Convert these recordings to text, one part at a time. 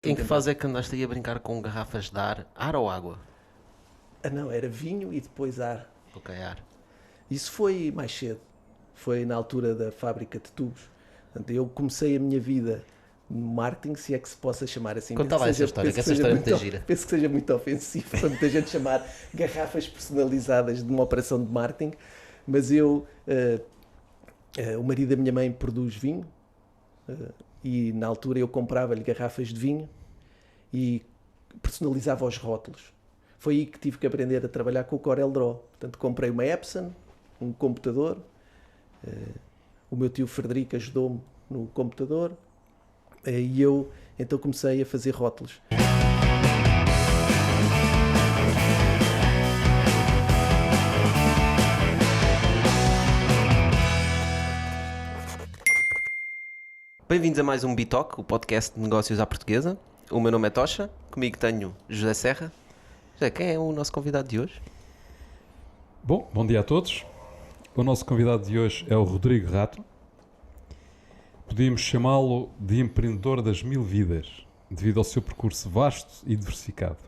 Em que fase é que andaste aí a brincar com garrafas de ar ou água? Não, era vinho e depois ar. Ok, ar. Isso foi mais cedo. Foi na altura da fábrica de tubos. Portanto, eu comecei a minha vida no marketing, se é que se possa chamar assim. Conta lá essa história, que essa história é muito gira. Penso que seja muito ofensivo para muita gente chamar garrafas personalizadas de uma operação de marketing. Mas o marido da minha mãe produz vinho, e na altura eu comprava-lhe garrafas de vinho e personalizava os rótulos. Foi aí que tive que aprender a trabalhar com o Corel Draw. Portanto, comprei uma Epson, um computador, o meu tio Frederico ajudou-me no computador, e eu então comecei a fazer rótulos. Bem-vindos a mais um Bitalk, o podcast de negócios à portuguesa. O meu nome é Tocha, comigo tenho José Serra. José, quem é o nosso convidado de hoje? Bom dia a todos. O nosso convidado de hoje é o Rodrigo Rato. Podíamos chamá-lo de empreendedor das 1000 vidas, devido ao seu percurso vasto e diversificado.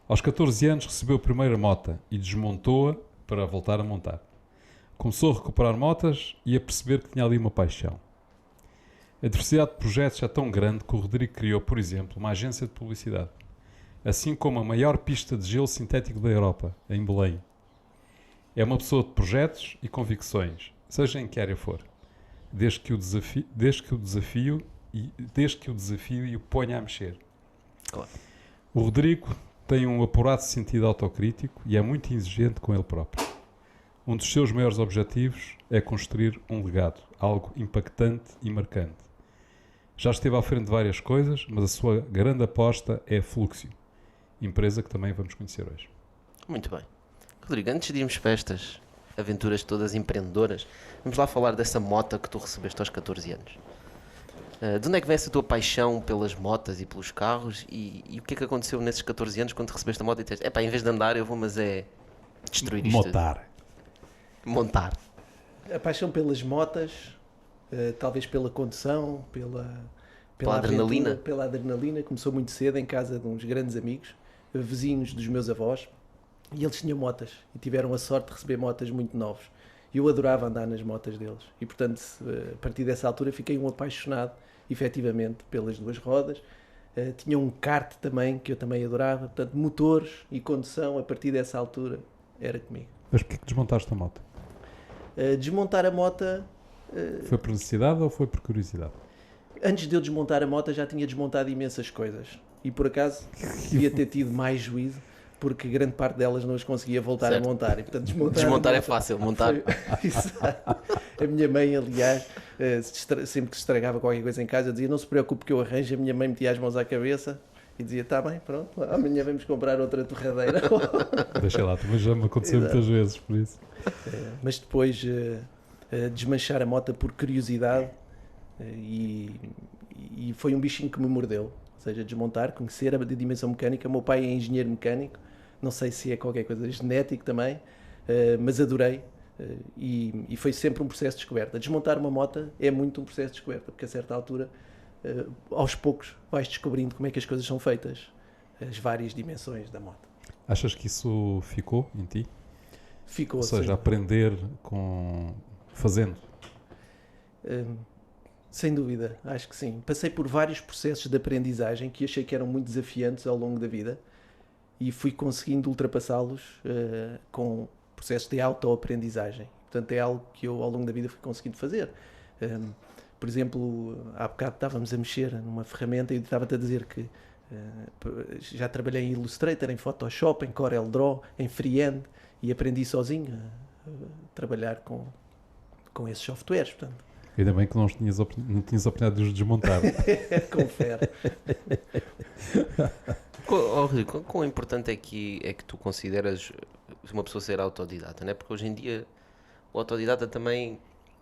Aos 14 anos recebeu a primeira mota e desmontou-a para voltar a montar. Começou a recuperar motas e a perceber que tinha ali uma paixão. A diversidade de projetos é tão grande que o Rodrigo criou, por exemplo, uma agência de publicidade, assim como a maior pista de gelo sintético da Europa, em Belém. É uma pessoa de projetos e convicções, seja em que área for, desde que o desafio e o ponha a mexer. Claro. O Rodrigo tem um apurado sentido autocrítico e é muito exigente com ele próprio. Um dos seus maiores objetivos é construir um legado, algo impactante e marcante. Já esteve à frente de várias coisas, mas a sua grande aposta é a Fluxio, empresa que também vamos conhecer hoje. Muito bem. Rodrigo, antes de irmos para estas aventuras todas empreendedoras, vamos lá falar dessa mota que tu recebeste aos 14 anos. De onde é que vem essa tua paixão pelas motas e pelos carros e o que é que aconteceu nesses 14 anos quando recebeste a moto e disseste, em vez de andar eu vou, mas é destruir isto. Montar. A paixão pelas motas, talvez pela condução, pela adrenalina. aventura, pela adrenalina, começou muito cedo em casa de uns grandes amigos, vizinhos dos meus avós, e eles tinham motas e tiveram a sorte de receber motas muito novos. E eu adorava andar nas motas deles e, portanto, a partir dessa altura fiquei um apaixonado, efetivamente, pelas duas rodas. Tinha um kart também, que eu também adorava. Portanto, motores e condução, a partir dessa altura, era comigo. Mas porquê que desmontaste a moto? Desmontar a moto... Foi por necessidade ou foi por curiosidade? Antes de eu desmontar a moto já tinha desmontado imensas coisas e por acaso devia ter tido mais juízo, porque grande parte delas não as conseguia voltar certo. a montar e, portanto, Desmontar é fácil, montar... A minha mãe, aliás, sempre que se estragava qualquer coisa em casa, dizia, não se preocupe que eu arranjo. A minha mãe metia as mãos à cabeça e dizia, está bem, pronto, amanhã vamos comprar outra torradeira. Deixa lá, também já me aconteceu muitas vezes, por isso. Mas depois desmanchar a moto por curiosidade, e foi um bichinho que me mordeu. Ou seja, desmontar, conhecer a dimensão mecânica. O meu pai é engenheiro mecânico, não sei se é qualquer coisa genético também, mas adorei, e foi sempre um processo de descoberta. Desmontar uma moto é muito um processo de descoberta, porque a certa altura, aos poucos, vais descobrindo como é que as coisas são feitas, as várias dimensões da moto. Achas que isso ficou em ti? Ficou. Ou seja, aprender fazendo? Sem dúvida, acho que sim. Passei por vários processos de aprendizagem que achei que eram muito desafiantes ao longo da vida e fui conseguindo ultrapassá-los com processos de autoaprendizagem. Portanto, é algo que eu ao longo da vida fui conseguindo fazer. Por exemplo, há bocado estávamos a mexer numa ferramenta e eu estava-te a dizer que já trabalhei em Illustrator, em Photoshop, em Corel Draw, em Freehand e aprendi sozinho a trabalhar com esses softwares, portanto. Ainda bem que não tinhas a oportunidade de os desmontar. Confere. Rodrigo, quão importante é que tu consideras uma pessoa ser autodidata, né? Porque hoje em dia o autodidata também,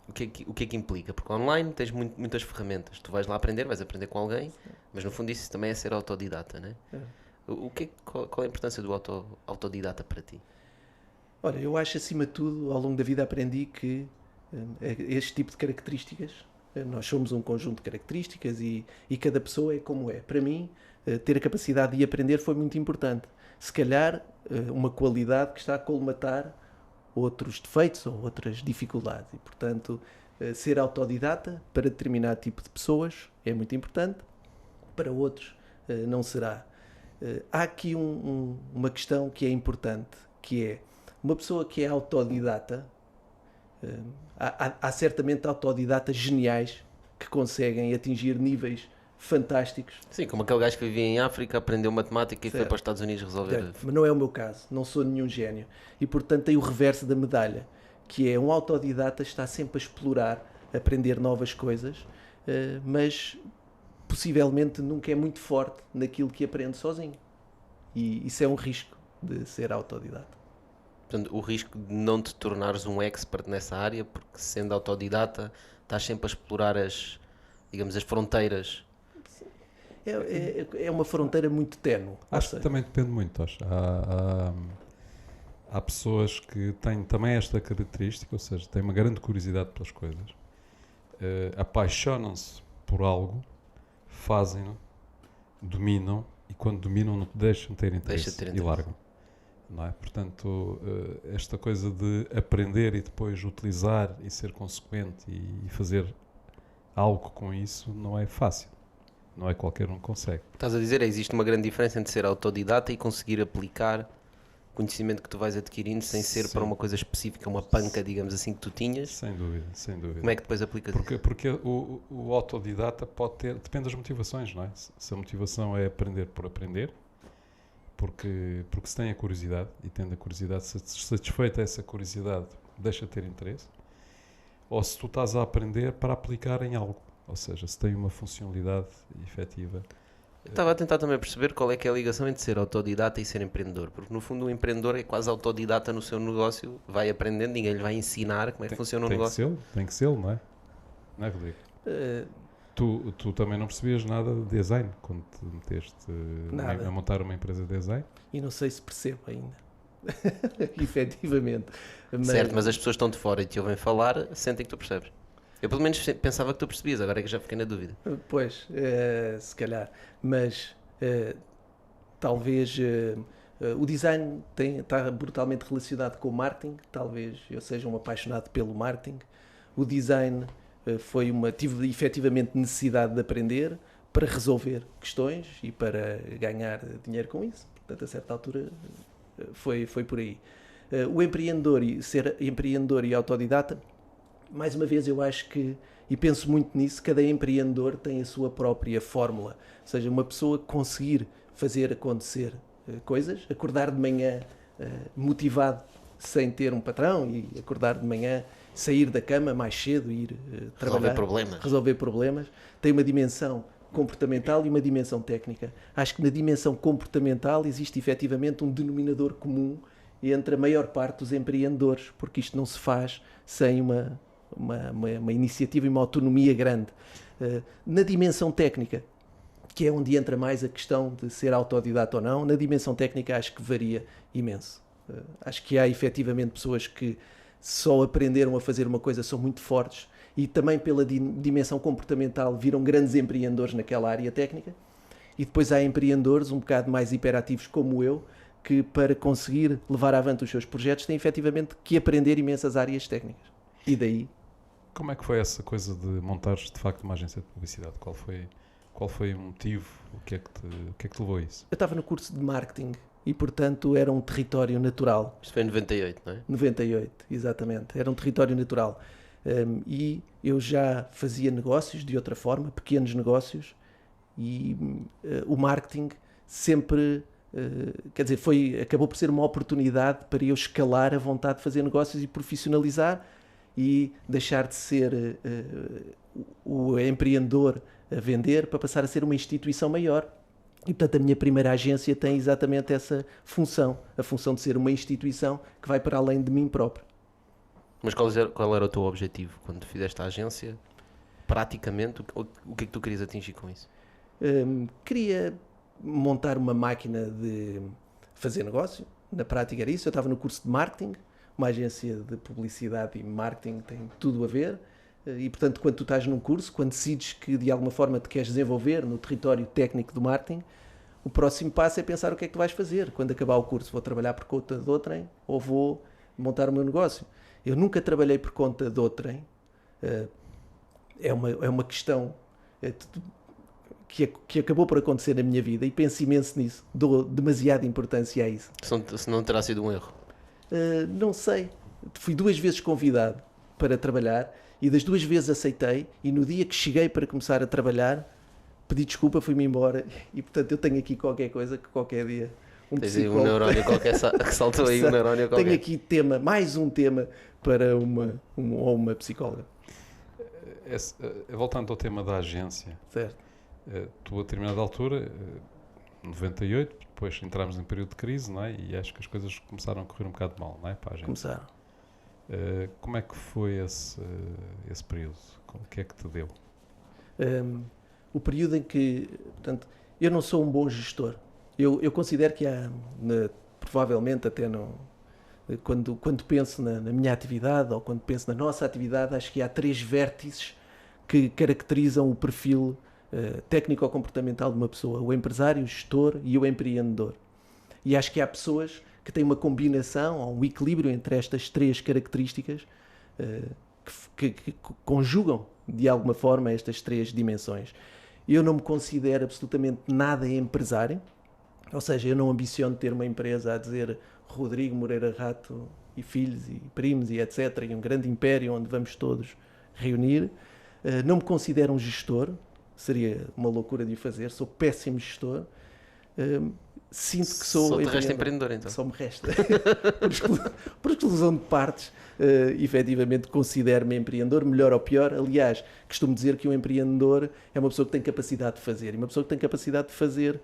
o que é que implica? Porque online tens muitas ferramentas, tu vais lá aprender, vais aprender com alguém, mas no fundo isso também é ser autodidata, né? Qual é a importância do autodidata para ti? Olha, eu acho acima de tudo, ao longo da vida aprendi que este tipo de características Nós somos um conjunto de características e cada pessoa é como é. Para mim, ter a capacidade de aprender foi muito importante. Se calhar, uma qualidade que está a colmatar outros defeitos ou outras dificuldades. E, portanto, ser autodidata para determinado tipo de pessoas é muito importante, para outros não será. Há aqui uma questão que é importante, que é uma pessoa que é autodidata. Há certamente autodidatas geniais que conseguem atingir níveis fantásticos. Sim, como aquele gajo que vivia em África, aprendeu matemática e foi Certo. para os Estados Unidos resolver. Mas não é o meu caso, não sou nenhum gênio. E portanto tem o reverso da medalha, que é um autodidata está sempre a explorar, a aprender novas coisas, mas possivelmente nunca é muito forte naquilo que aprende sozinho. E isso é um risco de ser autodidata. Portanto, o risco de não te tornares um expert nessa área, porque sendo autodidata, estás sempre a explorar digamos, as fronteiras. É uma fronteira muito ténue. Acho que também depende muito. Há pessoas que têm também esta característica, ou seja, têm uma grande curiosidade pelas coisas, apaixonam-se por algo, fazem-no, dominam e quando dominam não deixam de ter interesse e largam. Não é? Portanto, esta coisa de aprender e depois utilizar e ser consequente e fazer algo com isso não é fácil. Não é qualquer um que consegue. Estás a dizer, existe uma grande diferença entre ser autodidata e conseguir aplicar o conhecimento que tu vais adquirindo sem ser para uma coisa específica, uma panca, digamos assim, que tu tinhas. Sem dúvida, sem dúvida. Como é que depois aplicas isso? Porque o autodidata pode ter, depende das motivações, não é? Se a motivação é aprender por aprender, porque se tem a curiosidade, e tendo a curiosidade, satisfeita essa curiosidade, deixa de ter interesse, ou se tu estás a aprender para aplicar em algo, ou seja, se tem uma funcionalidade efetiva. Eu estava a tentar também perceber qual é que é a ligação entre ser autodidata e ser empreendedor, porque no fundo um empreendedor é quase autodidata no seu negócio, vai aprendendo, ninguém lhe vai ensinar como é que funciona o negócio. Tem que ser, não é? Não é, Rodrigo? Tu também não percebias nada de design quando te meteste a montar uma empresa de design? E não sei se percebo ainda. Efetivamente. Certo, mas as pessoas estão de fora e te ouvem falar, sentem que tu percebes. Eu pelo menos pensava que tu percebias, agora é que já fiquei na dúvida. Pois, se calhar. Mas talvez o design está brutalmente relacionado com o marketing. Talvez eu seja um apaixonado pelo marketing. O design tive efetivamente necessidade de aprender para resolver questões e para ganhar dinheiro com isso. Portanto, a certa altura foi por aí. O empreendedor e ser empreendedor e autodidata, mais uma vez eu acho que, e penso muito nisso, cada empreendedor tem a sua própria fórmula. Ou seja, uma pessoa conseguir fazer acontecer coisas, acordar de manhã motivado sem ter um patrão e acordar de manhã, sair da cama mais cedo e ir trabalhar. Resolver problemas. Tem uma dimensão comportamental e uma dimensão técnica. Acho que na dimensão comportamental existe efetivamente um denominador comum entre a maior parte dos empreendedores, porque isto não se faz sem uma iniciativa e uma autonomia grande. Na dimensão técnica, que é onde entra mais a questão de ser autodidata ou não, na dimensão técnica acho que varia imenso. Acho que há efetivamente pessoas que só aprenderam a fazer uma coisa, são muito fortes, e também pela dimensão comportamental viram grandes empreendedores naquela área técnica, e depois há empreendedores um bocado mais hiperativos como eu, que para conseguir levar avante os seus projetos têm efetivamente que aprender imensas áreas técnicas. E daí... Como é que foi essa coisa de montares de facto uma agência de publicidade? Qual foi o motivo? O que é que te levou a isso? Eu estava no curso de marketing e, portanto, era um território natural. Isto foi em 98, não é? 98, exatamente. Era um território natural. E eu já fazia negócios de outra forma, pequenos negócios, e o marketing sempre... quer dizer, acabou por ser uma oportunidade para eu escalar a vontade de fazer negócios e profissionalizar e deixar de ser o empreendedor a vender para passar a ser uma instituição maior. E, portanto, a minha primeira agência tem exatamente essa função, a função de ser uma instituição que vai para além de mim próprio. Mas qual era o teu objetivo quando fizeste a agência? Praticamente, o que é que tu querias atingir com isso? Queria montar uma máquina de fazer negócio. Na prática era isso. Eu estava no curso de marketing, uma agência de publicidade e marketing tem tudo a ver. E, portanto, quando tu estás num curso, quando decides que de alguma forma te queres desenvolver no território técnico do marketing, o próximo passo é pensar o que é que tu vais fazer. Quando acabar o curso, vou trabalhar por conta de outrem ou vou montar o meu negócio? Eu nunca trabalhei por conta de outrem. É uma questão que acabou por acontecer na minha vida e penso imenso nisso. Dou demasiada importância a isso. Se não terá sido um erro. Não sei. Fui 2 vezes convidado para trabalhar e das 2 vezes aceitei, e no dia que cheguei para começar a trabalhar pedi desculpa, fui-me embora, e portanto eu tenho aqui qualquer coisa que qualquer dia Tens aí um neurónio qualquer que saltou aí um neurónio qualquer. Tenho aqui mais um tema para uma psicóloga. Voltando ao tema da agência, Certo. Tu a determinada altura, 98, depois entramos em período de crise, não é? E acho que as coisas começaram a correr um bocado mal, não é? Para a agência. Começaram. Como é que foi esse período? O que é que te deu? O período em que, portanto, eu não sou um bom gestor. Eu considero que há, provavelmente até quando penso na minha atividade ou quando penso na nossa atividade, acho que há 3 vértices que caracterizam o perfil técnico-comportamental de uma pessoa: o empresário, o gestor e o empreendedor. E acho que há pessoas que têm uma combinação ou um equilíbrio entre estas 3 características que conjugam de alguma forma estas 3 dimensões. Eu não me considero absolutamente nada empresário, ou seja, eu não ambiciono ter uma empresa a dizer Rodrigo Moreira Rato e filhos e primos e etc, e um grande império onde vamos todos reunir. Não me considero um gestor, seria uma loucura de o fazer, sou péssimo gestor. Sinto que sou... Só te resta empreendedor, então. Só me resta. Por exclusão de partes, efetivamente considero-me empreendedor, melhor ou pior. Aliás, costumo dizer que um empreendedor é uma pessoa que tem capacidade de fazer. E uma pessoa que tem capacidade de fazer,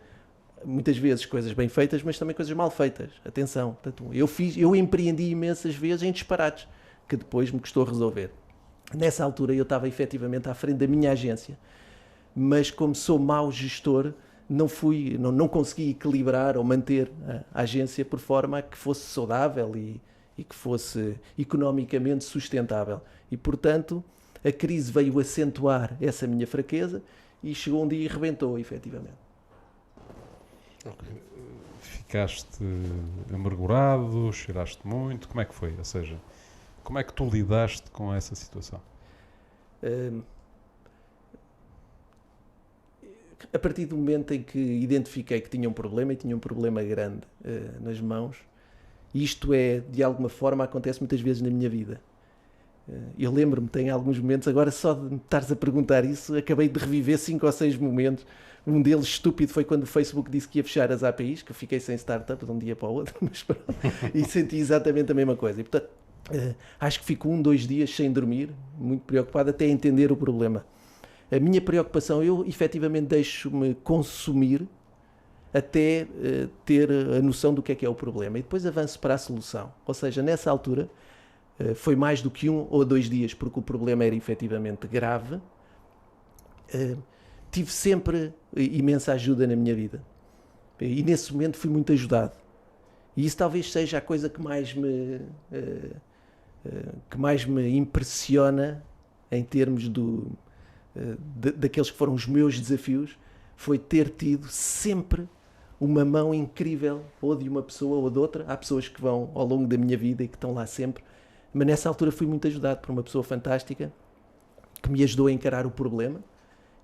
muitas vezes, coisas bem feitas, mas também coisas mal feitas. Atenção. Portanto, eu empreendi imensas vezes em disparates, que depois me custou resolver. Nessa altura eu estava efetivamente à frente da minha agência. Mas como sou mau gestor, não consegui equilibrar ou manter a agência por forma a que fosse saudável e que fosse economicamente sustentável. E, portanto, a crise veio acentuar essa minha fraqueza e chegou um dia e rebentou, efetivamente. Okay. Ficaste amargurado, choraste muito, como é que foi? Ou seja, como é que tu lidaste com essa situação? A partir do momento em que identifiquei que tinha um problema, e tinha um problema grande nas mãos, isto de alguma forma, acontece muitas vezes na minha vida. Eu lembro-me, tem alguns momentos, agora só de me estares a perguntar isso, acabei de reviver 5 ou 6 momentos. Um deles estúpido foi quando o Facebook disse que ia fechar as APIs, que eu fiquei sem startup de um dia para o outro, mas pronto, e senti exatamente a mesma coisa. E, portanto, acho que fico 2 dias sem dormir, muito preocupado, até entender o problema. A minha preocupação, eu efetivamente deixo-me consumir até ter a noção do que é o problema e depois avanço para a solução. Ou seja, nessa altura foi mais do que 1 ou 2 dias, porque o problema era efetivamente grave. Tive sempre imensa ajuda na minha vida e nesse momento fui muito ajudado. E isso talvez seja a coisa que mais me impressiona em termos daqueles que foram os meus desafios, foi ter tido sempre uma mão incrível, ou de uma pessoa ou de outra. Há pessoas que vão ao longo da minha vida e que estão lá sempre, mas nessa altura fui muito ajudado por uma pessoa fantástica que me ajudou a encarar o problema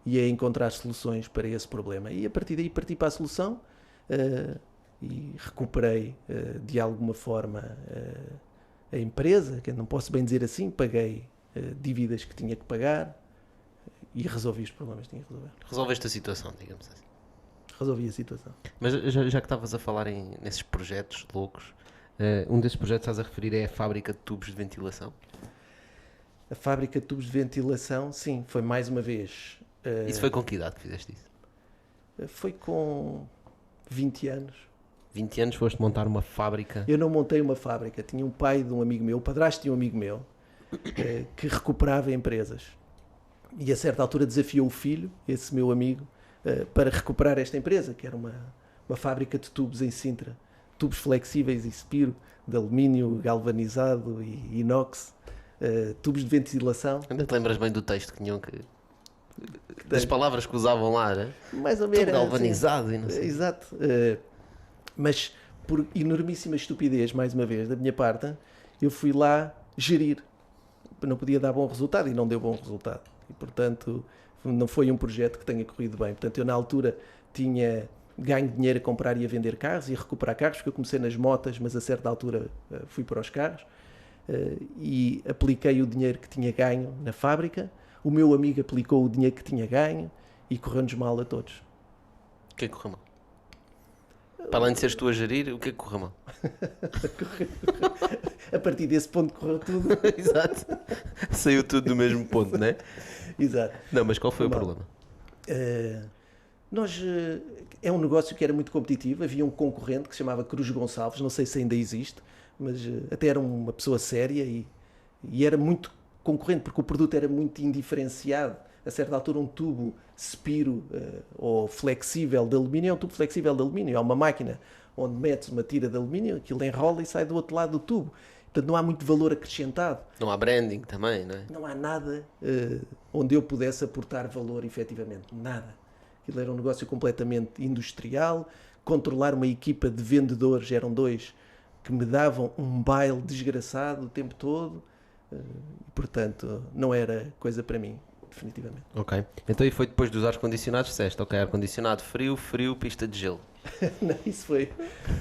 e a encontrar soluções para esse problema. E a partir daí parti para a solução e recuperei de alguma forma a empresa, que eu não posso bem dizer assim, paguei dívidas que tinha que pagar, e resolvi os problemas que tinha que resolver. Resolveste a situação, digamos assim. Resolvi a situação. Mas já que estavas a falar nesses projetos loucos, um desses projetos que estás a referir é a fábrica de tubos de ventilação? A fábrica de tubos de ventilação, sim, foi mais uma vez... Isso foi com que idade que fizeste isso? Foi com 20 anos. 20 anos foste montar uma fábrica? Eu não montei uma fábrica. Tinha um pai de um amigo meu, o padrasto de um amigo meu, que recuperava empresas. E a certa altura desafiou o filho, esse meu amigo, para recuperar esta empresa, que era uma fábrica de tubos em Sintra. Tubos flexíveis e Spiro, de alumínio galvanizado e inox, tubos de ventilação. Ainda te lembras bem do texto que tinham que... das palavras que usavam lá, né? Mais ou Tubo menos. galvanizado e não sei. Exato. Mas por enormíssima estupidez, mais uma vez, da minha parte, eu fui lá gerir. Não podia dar bom resultado e não deu bom resultado. E, portanto, não foi um projeto que tenha corrido bem. Portanto, eu na altura tinha ganho dinheiro a comprar e a vender carros e a recuperar carros, porque eu comecei nas motas, mas a certa altura fui para os carros e apliquei o dinheiro que tinha ganho na fábrica. O meu amigo aplicou o dinheiro que tinha ganho e correu-nos mal a todos. O que é que correu mal? Para além de seres tu a gerir, o que é que correu mal? A partir desse ponto correu tudo. Exato. Saiu tudo do mesmo ponto, não é? Exato. Não, mas qual foi o Mal. problema? É um negócio que era muito competitivo. Havia um concorrente que se chamava Cruz Gonçalves, não sei se ainda existe, mas até era uma pessoa séria e era muito concorrente porque o produto era muito indiferenciado. A certa altura, um tubo Spiro ou flexível de alumínio é um tubo flexível de alumínio. É uma máquina onde metes uma tira de alumínio, aquilo enrola e sai do outro lado do tubo. Portanto, não há muito valor acrescentado. Não há branding também, não é? Não há nada onde eu pudesse aportar valor, efetivamente. Nada. Aquilo era um negócio completamente industrial. Controlar uma equipa de vendedores, eram 2, que me davam um baile desgraçado o tempo todo. Portanto, não era coisa para mim, definitivamente. Ok. Então e foi depois dos ar-condicionados, disseste, ok, ar-condicionado frio, pista de gelo. Não, isso foi.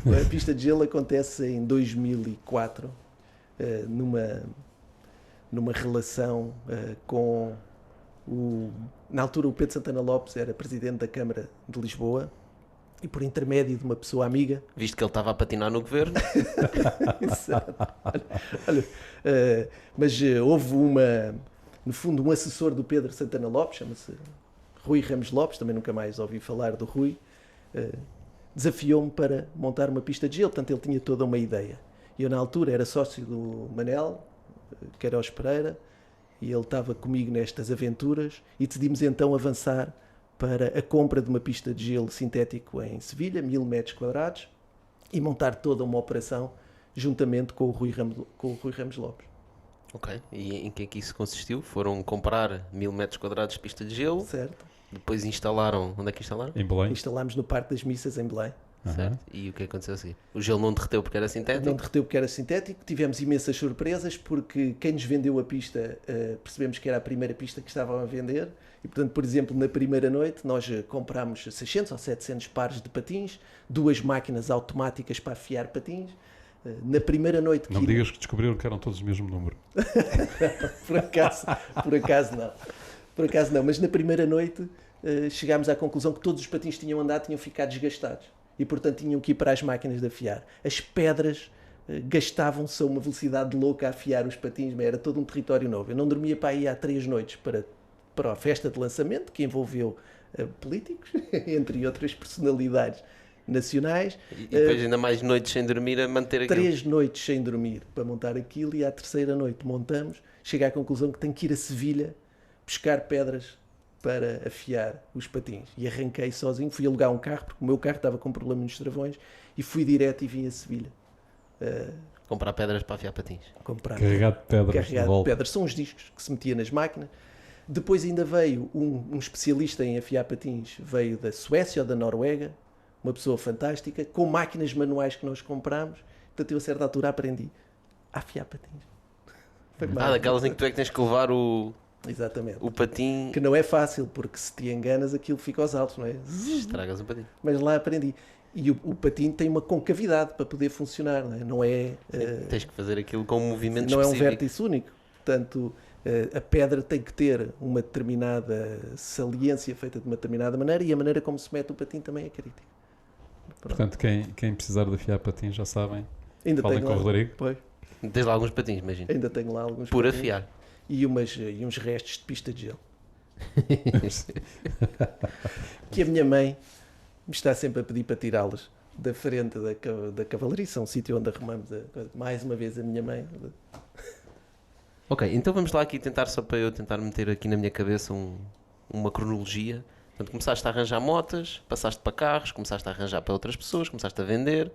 A pista de gelo acontece em 2004, numa relação com na altura o Pedro Santana Lopes era presidente da Câmara de Lisboa e por intermédio de uma pessoa amiga. Visto que ele estava a patinar no governo. Exato. Olha, mas houve no fundo um assessor do Pedro Santana Lopes, chama-se Rui Ramos Lopes, também nunca mais ouvi falar do Rui, desafiou-me para montar uma pista de gelo. Portanto, ele tinha toda uma ideia. Eu, na altura, era sócio do Manel, Queiroz Pereira, e ele estava comigo nestas aventuras e decidimos então avançar para a compra de uma pista de gelo sintético em Sevilha, 1000 metros quadrados, e montar toda uma operação juntamente com o Rui Ramos Lopes. Ok. E em que é que isso consistiu? Foram comprar 1000 metros quadrados de pista de gelo, Certo? depois instalaram... Onde é que instalaram? Em Belém. Instalámos no Parque das Missas em Belém. Certo. E o que aconteceu assim? O gelo não derreteu porque era sintético? Não derreteu porque era sintético. Tivemos imensas surpresas porque quem nos vendeu a pista percebemos que era a primeira pista que estavam a vender e, portanto, por exemplo, na primeira noite nós comprámos 600 ou 700 pares de patins, 2 máquinas automáticas para afiar patins. Na primeira noite... Não me digas que descobriram que eram todos o mesmo número. Por acaso não. Por acaso não. Mas na primeira noite chegámos à conclusão que todos os patins que tinham andado tinham ficado desgastados. E, portanto, tinham que ir para as máquinas de afiar. As pedras gastavam-se a uma velocidade louca a afiar os patins, mas era todo um território novo. Eu não dormia para aí há 3 noites para a festa de lançamento, que envolveu políticos, entre outras personalidades nacionais. E depois ainda mais noites sem dormir a manter aquilo. 3 noites sem dormir para montar aquilo e à terceira noite montamos. Cheguei à conclusão que tenho que ir a Sevilha buscar pedras para afiar os patins. E arranquei sozinho, fui alugar um carro, porque o meu carro estava com problema nos travões, e fui direto e vim a Sevilha. Comprar pedras para afiar patins. Comprar. Carregado de pedras de Carregado de volta. pedras. São os discos que se metia nas máquinas. Depois ainda veio um especialista em afiar patins, veio da Suécia ou da Noruega, uma pessoa fantástica, com máquinas manuais que nós comprámos. Portanto, eu a certa altura aprendi a afiar patins. Foi Daquelas em que tu é que tens que levar Exatamente. o patim... Que não é fácil, porque se te enganas aquilo fica aos altos, não é? Estragas um patim. Mas lá aprendi. E o patinho tem uma concavidade para poder funcionar, não é? Não é, Tens que fazer aquilo com um movimento não é um específico. vértice único. Portanto, a pedra tem que ter uma determinada saliência feita de uma determinada maneira e a maneira como se mete o patinho também é crítica. Pronto. Portanto, quem precisar de afiar patins já sabem. Ainda Falem tenho com o lá, Rodrigo. pois, Tens lá alguns patins, imagina. ainda tenho lá alguns Por patins afiar. e uns restos de pista de gelo. Que a minha mãe me está sempre a pedir para tirá-los da frente da cavalariça, um sítio onde arrumamos mais uma vez a minha mãe. Ok, então vamos lá aqui tentar, só para eu tentar meter aqui na minha cabeça uma cronologia. Portanto, começaste a arranjar motas, passaste para carros, começaste a arranjar para outras pessoas, começaste a vender,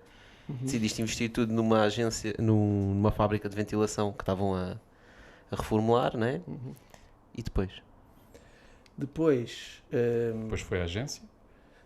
decidiste investir tudo numa agência, numa fábrica de ventilação que estavam a a reformular, né? E depois? Depois, Depois foi a agência.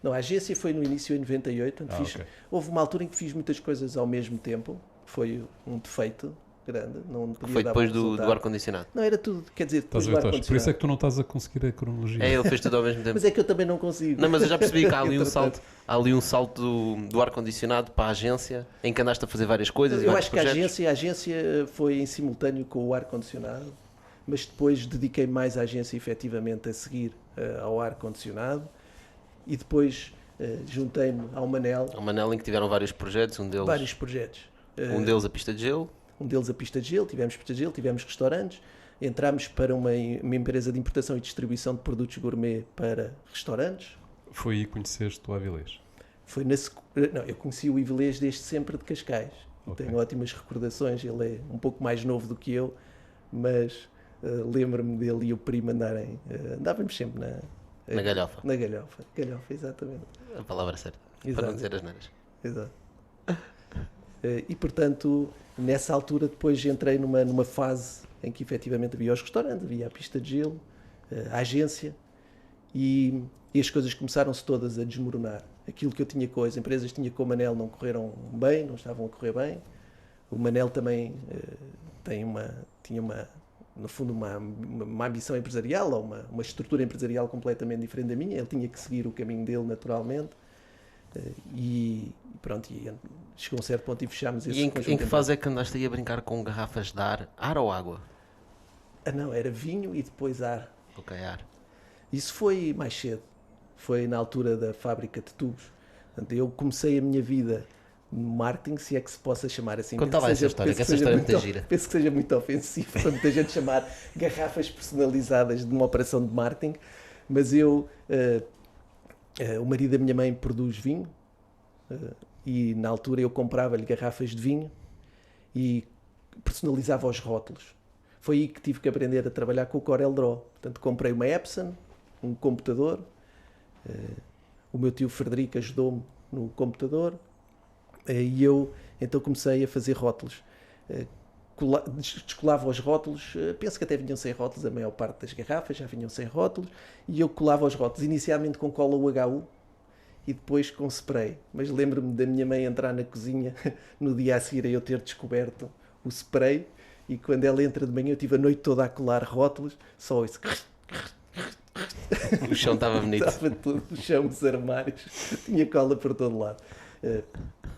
não, a agência foi no início em 98. Ok. Houve uma altura em que fiz muitas coisas ao mesmo tempo. Foi um defeito grande. Não podia Foi dar depois bom do resultado. ar-condicionado. Não, era tudo, quer dizer, depois Estás a do ver, Tosh? Por ar-condicionado. isso é que tu não estás a conseguir a cronologia. É, ele fez tudo ao mesmo tempo. Mas é que eu também não consigo. Não, mas eu já percebi que há ali um Entretanto. salto, há ali um salto do ar-condicionado para a agência, em que andaste a fazer várias coisas e Eu vários acho que projetos. a agência foi em simultâneo com o ar-condicionado, mas depois dediquei mais a agência efetivamente a seguir ao ar-condicionado e depois juntei-me ao Manel, O Manel, em que tiveram vários projetos, vários projetos. um deles a pista de gelo. Um deles a pista de gelo, tivemos restaurantes, entramos para uma empresa de importação e distribuição de produtos gourmet para restaurantes. Foi aí que conheceste o Avilés. Foi não, eu conheci o Ivelês desde sempre de Cascais. Ok. Tenho ótimas recordações. Ele é um pouco mais novo do que eu, mas lembro-me dele e o primo andarem. Andávamos sempre Na galhofa. Na galhofa. Galhofa, exatamente. A palavra certa. Para Exato. não dizer as neiras. Exato. E portanto, nessa altura, depois entrei numa fase em que efetivamente havia os restaurantes, havia a pista de gelo, a agência e as coisas começaram-se todas a desmoronar. Aquilo que eu tinha com as empresas tinha com o Manel não correram bem, não estavam a correr bem. O Manel também tinha no fundo uma ambição empresarial ou uma estrutura empresarial completamente diferente da minha. Ele tinha que seguir o caminho dele naturalmente. E pronto, chegou a um certo ponto e fechámos esse E em conjunto que de fase é que andaste aí a brincar com garrafas de ar ou água? não, era vinho e depois ar. Ok, ar. Isso foi mais cedo. Foi na altura da fábrica de tubos. Portanto, eu comecei a minha vida no marketing, se é que se possa chamar assim. Conta lá essa história, que essa história é muito gira. Penso que seja muito ofensivo para muita gente chamar garrafas personalizadas de uma operação de marketing, mas o marido da minha mãe produz vinho e na altura eu comprava-lhe garrafas de vinho e personalizava os rótulos. Foi aí que tive que aprender a trabalhar com o Corel Draw. Portanto, comprei uma Epson, um computador. O meu tio Frederico ajudou-me no computador e eu então comecei a fazer rótulos. Descolava os rótulos, penso que até vinham sem rótulos, a maior parte das garrafas já vinham sem rótulos, e eu colava os rótulos, inicialmente com cola UHU e depois com spray. Mas lembro-me da minha mãe entrar na cozinha no dia a seguir a eu ter descoberto o spray, e quando ela entra de manhã eu tive a noite toda a colar rótulos, só isso. O chão estava bonito. Estava tudo no chão dos armários, tinha cola por todo lado.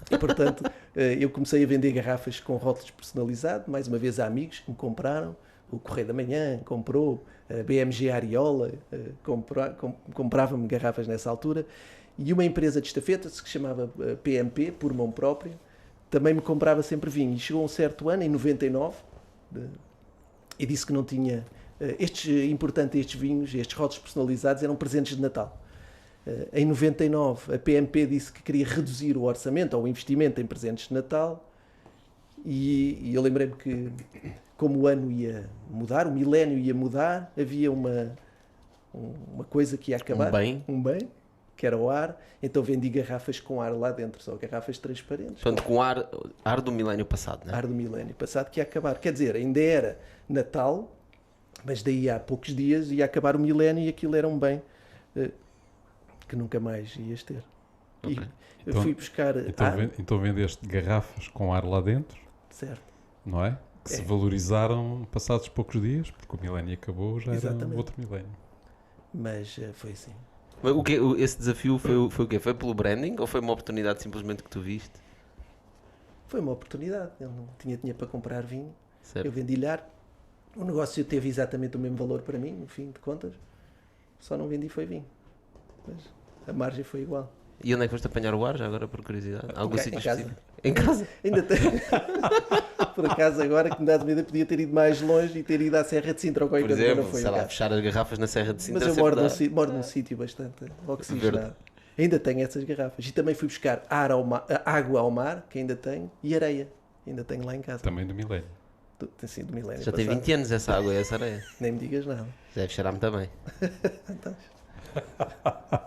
E, portanto, eu comecei a vender garrafas com rótulos personalizados, mais uma vez a amigos que me compraram. O Correio da Manhã comprou, a BMG Ariola comprava-me garrafas nessa altura. E uma empresa de estafetas que se chamava PMP, por mão própria, também me comprava sempre vinho. E chegou um certo ano, em 99, e disse que não tinha... estes vinhos, estes rótulos personalizados eram presentes de Natal. Em 99, a PMP disse que queria reduzir o orçamento ou o investimento em presentes de Natal, e eu lembrei-me que, como o ano ia mudar, o milénio ia mudar, havia uma coisa que ia acabar. Um bem, que era o ar, então vendi garrafas com ar lá dentro, só garrafas transparentes. Portanto, com ar do milénio passado, não é? Ar do milénio passado que ia acabar. Quer dizer, ainda era Natal, mas daí a poucos dias ia acabar o milénio e aquilo era um bem que nunca mais ias ter. Ok. E eu fui buscar Então vendeste garrafas com ar lá dentro, certo. não é? Que se valorizaram passados poucos dias, porque o milénio acabou, já era outro milénio. Mas foi assim. Mas esse desafio foi o quê? Foi pelo branding ou foi uma oportunidade simplesmente que tu viste? Foi uma oportunidade. Eu não tinha dinheiro para comprar vinho. Certo. Eu vendi-lhe ar. O negócio teve exatamente o mesmo valor para mim, no fim de contas. Só não vendi foi vinho. Mas a margem foi igual. E onde é que foste apanhar o ar, já agora por curiosidade? Algum sítio Em casa. específico? Em casa? Ainda tenho. Por acaso, agora que me dá de medo, podia ter ido mais longe e ter ido à Serra de Sintra ou qualquer Por coisa. exemplo, Não foi sei o lá, caso. fechar as garrafas na Serra de Sintra. Mas eu sempre moro dá. num sítio bastante oxigenado. Verde. Ainda tenho essas garrafas. E também fui buscar água ao mar, que ainda tenho, e areia. Ainda tenho lá em casa. Também do milénio. Tem sido do milénio Já tem passado. 20 anos essa água e essa areia. Nem me digas nada. Deve cheirar-me também.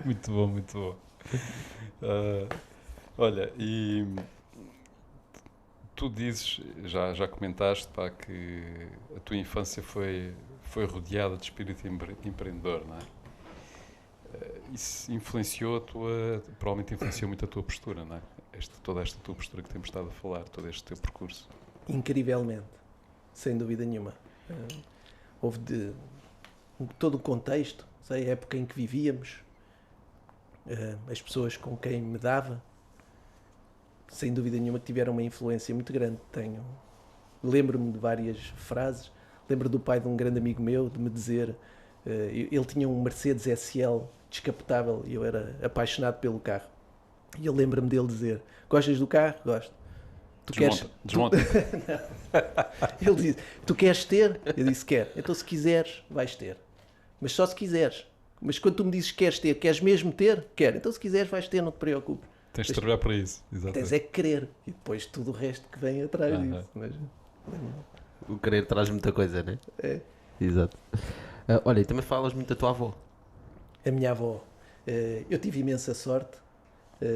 Muito bom, muito bom. Olha, e Tu dizes, já comentaste, pá, que a tua infância foi rodeada de espírito empreendedor, não é? Isso influenciou provavelmente influenciou muito a tua postura, não é? Toda esta tua postura que temos estado a falar, todo este teu percurso. Incrivelmente, sem dúvida nenhuma. Houve todo o contexto, sei, a época em que vivíamos, as pessoas com quem me dava, sem dúvida nenhuma que tiveram uma influência muito grande. Lembro-me de várias frases. Lembro do pai de um grande amigo meu de me dizer, ele tinha um Mercedes SL descapotável e eu era apaixonado pelo carro. E eu lembro-me dele dizer: gostas do carro? Gosto. Desmonta. Ele disse: tu queres ter? Eu disse: quero. Então se quiseres, vais ter. Mas só se quiseres. Mas quando tu me dizes que queres ter, queres mesmo ter? Quero. Então se quiseres, vais ter, não te preocupes. Tens de trabalhar para isso, exatamente. Tens é que querer. E depois tudo o resto que vem atrás disso. Mas, O querer traz muita coisa, né? é. Exato. Olha, e também falas muito da tua avó. A minha avó. Eu tive imensa sorte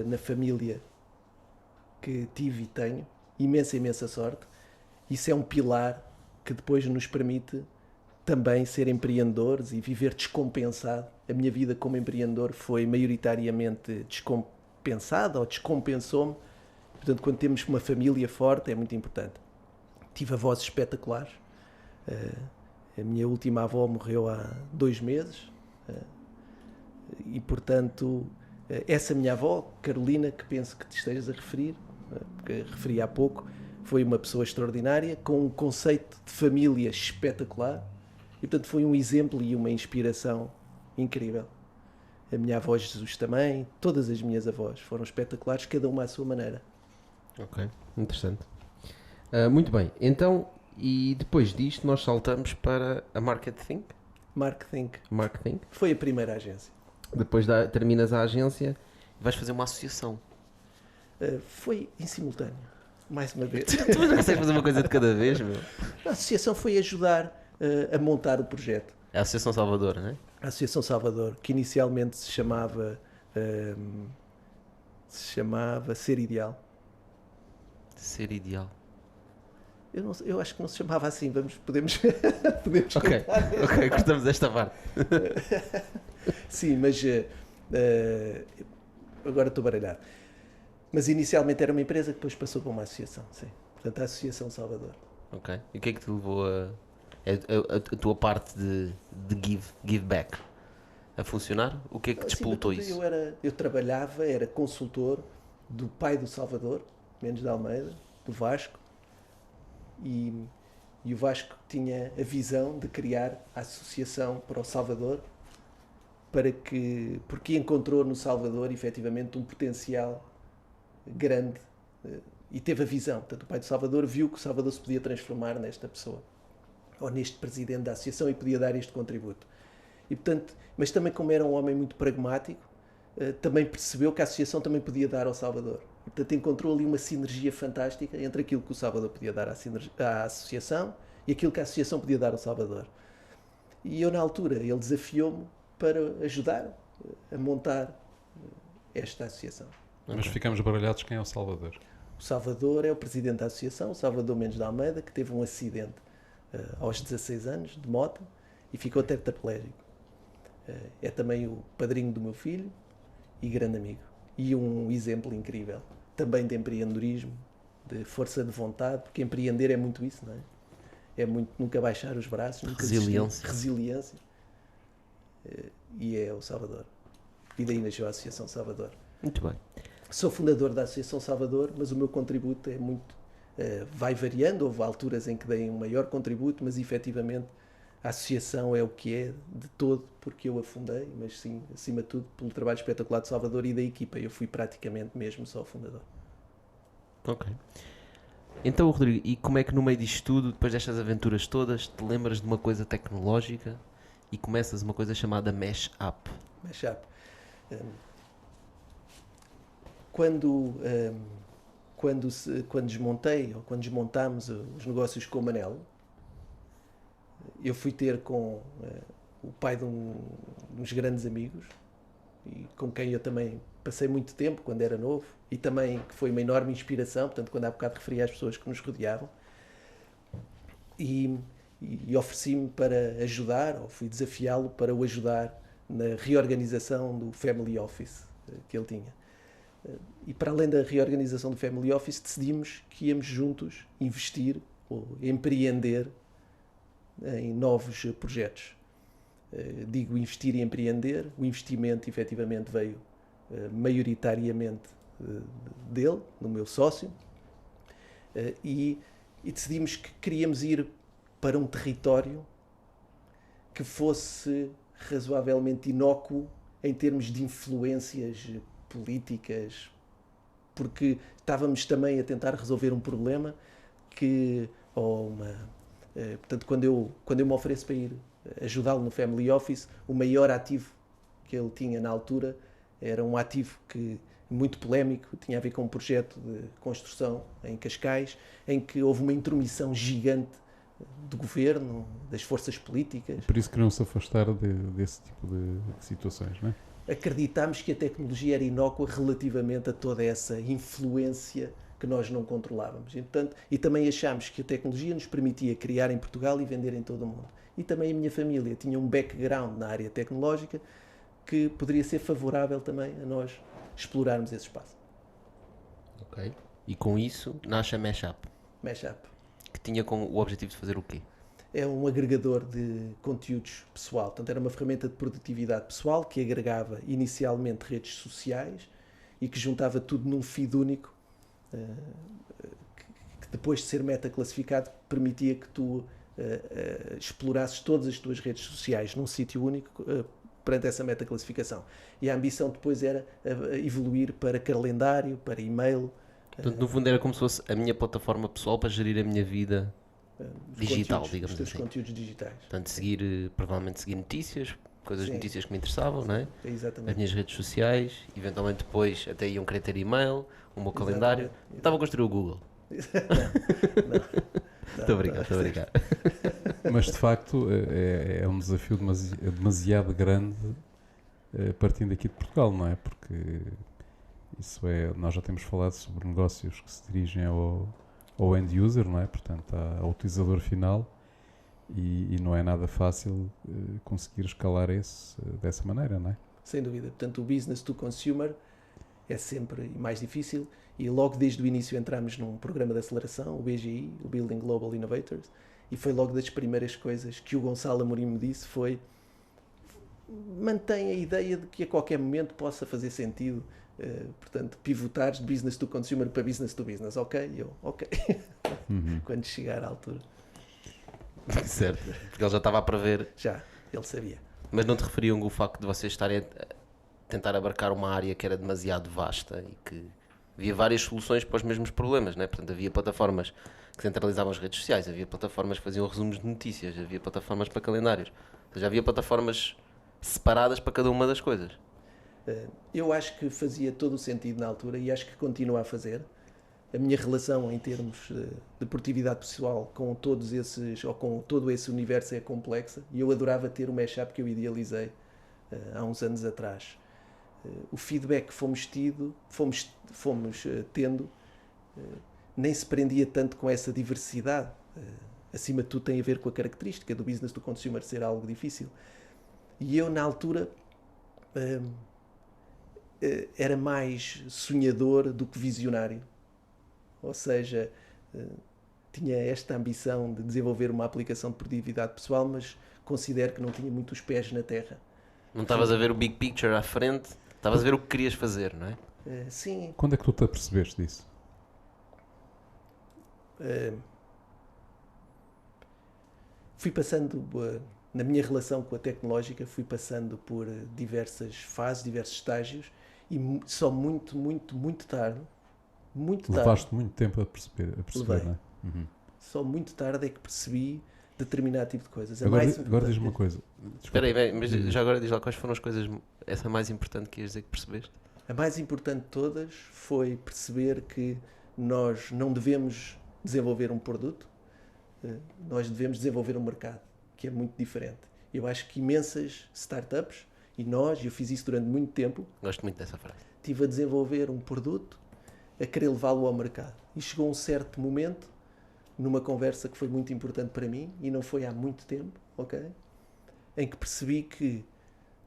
na família que tive e tenho. Imensa sorte. Isso é um pilar que depois nos permite também ser empreendedores e viver descompensado. A minha vida como empreendedor foi maioritariamente descompensada ou descompensou-me. Portanto, quando temos uma família forte, é muito importante. Tive avós espetaculares. A minha última avó morreu há 2 meses. E, portanto, essa minha avó, Carolina, que penso que te estejas a referir, porque referi há pouco, foi uma pessoa extraordinária, com um conceito de família espetacular. E, portanto, foi um exemplo e uma inspiração incrível. A minha avó Jesus também, todas as minhas avós foram espetaculares, cada uma à sua maneira. Ok, interessante. Muito bem, então, e depois disto nós saltamos para a Market Think. Marketing foi a primeira agência. Depois terminas a agência e vais fazer uma associação. Foi em simultâneo, mais uma vez. Tu não consegues fazer uma coisa de cada vez, meu? A associação foi ajudar a montar o projeto. É a Associação Salvador, não é? A Associação Salvador, que inicialmente se chamava Ser Ideal. Ser ideal. Eu acho que não se chamava assim, podemos Ok, ok, cortamos esta parte. Sim, mas agora estou baralhado. Mas inicialmente era uma empresa que depois passou para uma associação, sim. Portanto, a Associação Salvador. Ok. E o que é que te levou a tua parte de give back a funcionar? O que é que despoltou Acima de tudo, isso? eu trabalhava, era consultor do pai do Salvador, Mendes de Almeida, do Vasco, e o Vasco tinha a visão de criar a associação para o Salvador, porque encontrou no Salvador efetivamente um potencial grande e teve a visão. Portanto, o pai do Salvador viu que o Salvador se podia transformar nesta pessoa, ou neste presidente da associação, e podia dar este contributo. E, portanto, mas também, como era um homem muito pragmático, também percebeu que a associação também podia dar ao Salvador. E, portanto, encontrou ali uma sinergia fantástica entre aquilo que o Salvador podia dar à associação e aquilo que a associação podia dar ao Salvador. E eu, na altura, ele desafiou-me para ajudar a montar esta associação. Mas ficamos baralhados, quem é o Salvador? O Salvador é o presidente da associação, o Salvador Mendes de Almeida, que teve um acidente aos 16 anos, de moto, e ficou tetraplégico. É também o padrinho do meu filho e grande amigo. E um exemplo incrível, também de empreendedorismo, de força de vontade, porque empreender é muito isso, não é? É muito nunca baixar os braços, nunca Resiliência. Resiliência. E é o Salvador. E daí nasceu a Associação Salvador. Muito bem. Sou fundador da Associação Salvador, mas o meu contributo é muito... vai variando, houve alturas em que dei um maior contributo, mas efetivamente a associação é o que é de todo, porque eu a fundei, mas sim, acima de tudo, pelo trabalho espetacular de Salvador e da equipa. Eu fui praticamente mesmo só o fundador. Ok. Então, Rodrigo, e como é que no meio disto tudo, depois destas aventuras todas, te lembras de uma coisa tecnológica e começas uma coisa chamada Mesh Up? Mesh Up. Quando desmontei, ou quando desmontámos os negócios com o Manel, eu fui ter com o pai de uns grandes amigos, e com quem eu também passei muito tempo quando era novo e também que foi uma enorme inspiração, portanto, quando há bocado referi às pessoas que nos rodeavam. E ofereci-me para ajudar, ou fui desafiá-lo para o ajudar na reorganização do Family Office que ele tinha. E para além da reorganização do Family Office, decidimos que íamos juntos investir ou empreender em novos projetos. Digo investir e empreender, o investimento efetivamente veio maioritariamente dele, do meu sócio, e decidimos que queríamos ir para um território que fosse razoavelmente inócuo em termos de influências políticas, porque estávamos também a tentar resolver um problema que, portanto, quando eu me ofereço para ir ajudá-lo no Family Office, o maior ativo que ele tinha na altura era um ativo muito polémico, tinha a ver com um projeto de construção em Cascais, em que houve uma intromissão gigante do governo, das forças políticas. Por isso queriam se afastar desse tipo de situações, não é? Acreditámos que a tecnologia era inócua relativamente a toda essa influência que nós não controlávamos. E também achámos que a tecnologia nos permitia criar em Portugal e vender em todo o mundo. E também a minha família tinha um background na área tecnológica que poderia ser favorável também a nós explorarmos esse espaço. Ok. E com isso nasce a Mashup, Mashup que tinha com o objetivo de fazer o quê? é um agregador de conteúdos pessoal. Portanto, era uma ferramenta de produtividade pessoal que agregava inicialmente redes sociais e que juntava tudo num feed único, que depois de ser meta-classificado permitia que tu explorasses todas as tuas redes sociais num sítio único perante essa meta-classificação. E a ambição depois era evoluir para calendário, para e-mail. Portanto, no fundo era como se fosse a minha plataforma pessoal para gerir a minha vida digital, digamos os teus assim. conteúdos digitais. Portanto, provavelmente seguir notícias, coisas Sim. notícias que me interessavam, não é? É As exatamente. minhas redes sociais, eventualmente depois até iam querer ter e-mail, o meu calendário. Estava a construir o Google. Estou a brincar. Mas de facto é um desafio demasiado grande partindo aqui de Portugal, não é? Porque nós já temos falado sobre negócios que se dirigem ao end user, não é? Portanto, ao utilizador final, e não é nada fácil conseguir escalar dessa maneira, não é? Sem dúvida. Portanto, o business to consumer é sempre mais difícil e logo desde o início entramos num programa de aceleração, o BGI, o Building Global Innovators, e foi logo das primeiras coisas que o Gonçalo Amorim me disse foi: mantém a ideia de que a qualquer momento possa fazer sentido, portanto, pivotares de business to consumer para business to business, ok? E eu, ok. Quando chegar à altura. Certo, porque ele já estava a prever. Já, ele sabia. Mas não te referiam o facto de vocês estarem a tentar abarcar uma área que era demasiado vasta e que havia várias soluções para os mesmos problemas, não é? Portanto, havia plataformas que centralizavam as redes sociais, havia plataformas que faziam resumos de notícias, havia plataformas para calendários, ou seja, havia plataformas separadas para cada uma das coisas. Eu acho que fazia todo o sentido na altura e acho que continua a fazer. A minha relação em termos de produtividade pessoal com todos esses, ou com todo esse universo é complexa e eu adorava ter o mashup que eu idealizei há uns anos atrás. O feedback que fomos tendo nem se prendia tanto com essa diversidade. Acima de tudo tem a ver com a característica do business do consumer ser algo difícil. E eu na altura era mais sonhador do que visionário. Ou seja, tinha esta ambição de desenvolver uma aplicação de produtividade pessoal, mas considero que não tinha muito os pés na terra. Não estavas a ver o big picture à frente, estavas a ver o que querias fazer, não é? Sim. Quando é que tu te apercebeste disso? Fui passando, na minha relação com a tecnológica, fui passando por diversas fases, diversos estágios, e só muito tarde, Levaste muito tempo a perceber, não é? Só muito tarde é que percebi determinado tipo de coisas. Agora diz-me uma coisa. Espera aí, mas já agora diz lá quais foram as coisas, essa mais importante que ias dizer que percebeste? A mais importante de todas foi perceber que nós não devemos desenvolver um produto, nós devemos desenvolver um mercado, que é muito diferente. Eu acho que imensas startups, e eu fiz isso durante muito tempo, Gosto muito dessa frase. estive a desenvolver um produto, a querer levá-lo ao mercado. E chegou um certo momento, numa conversa que foi muito importante para mim, e não foi há muito tempo, ok? Em que percebi que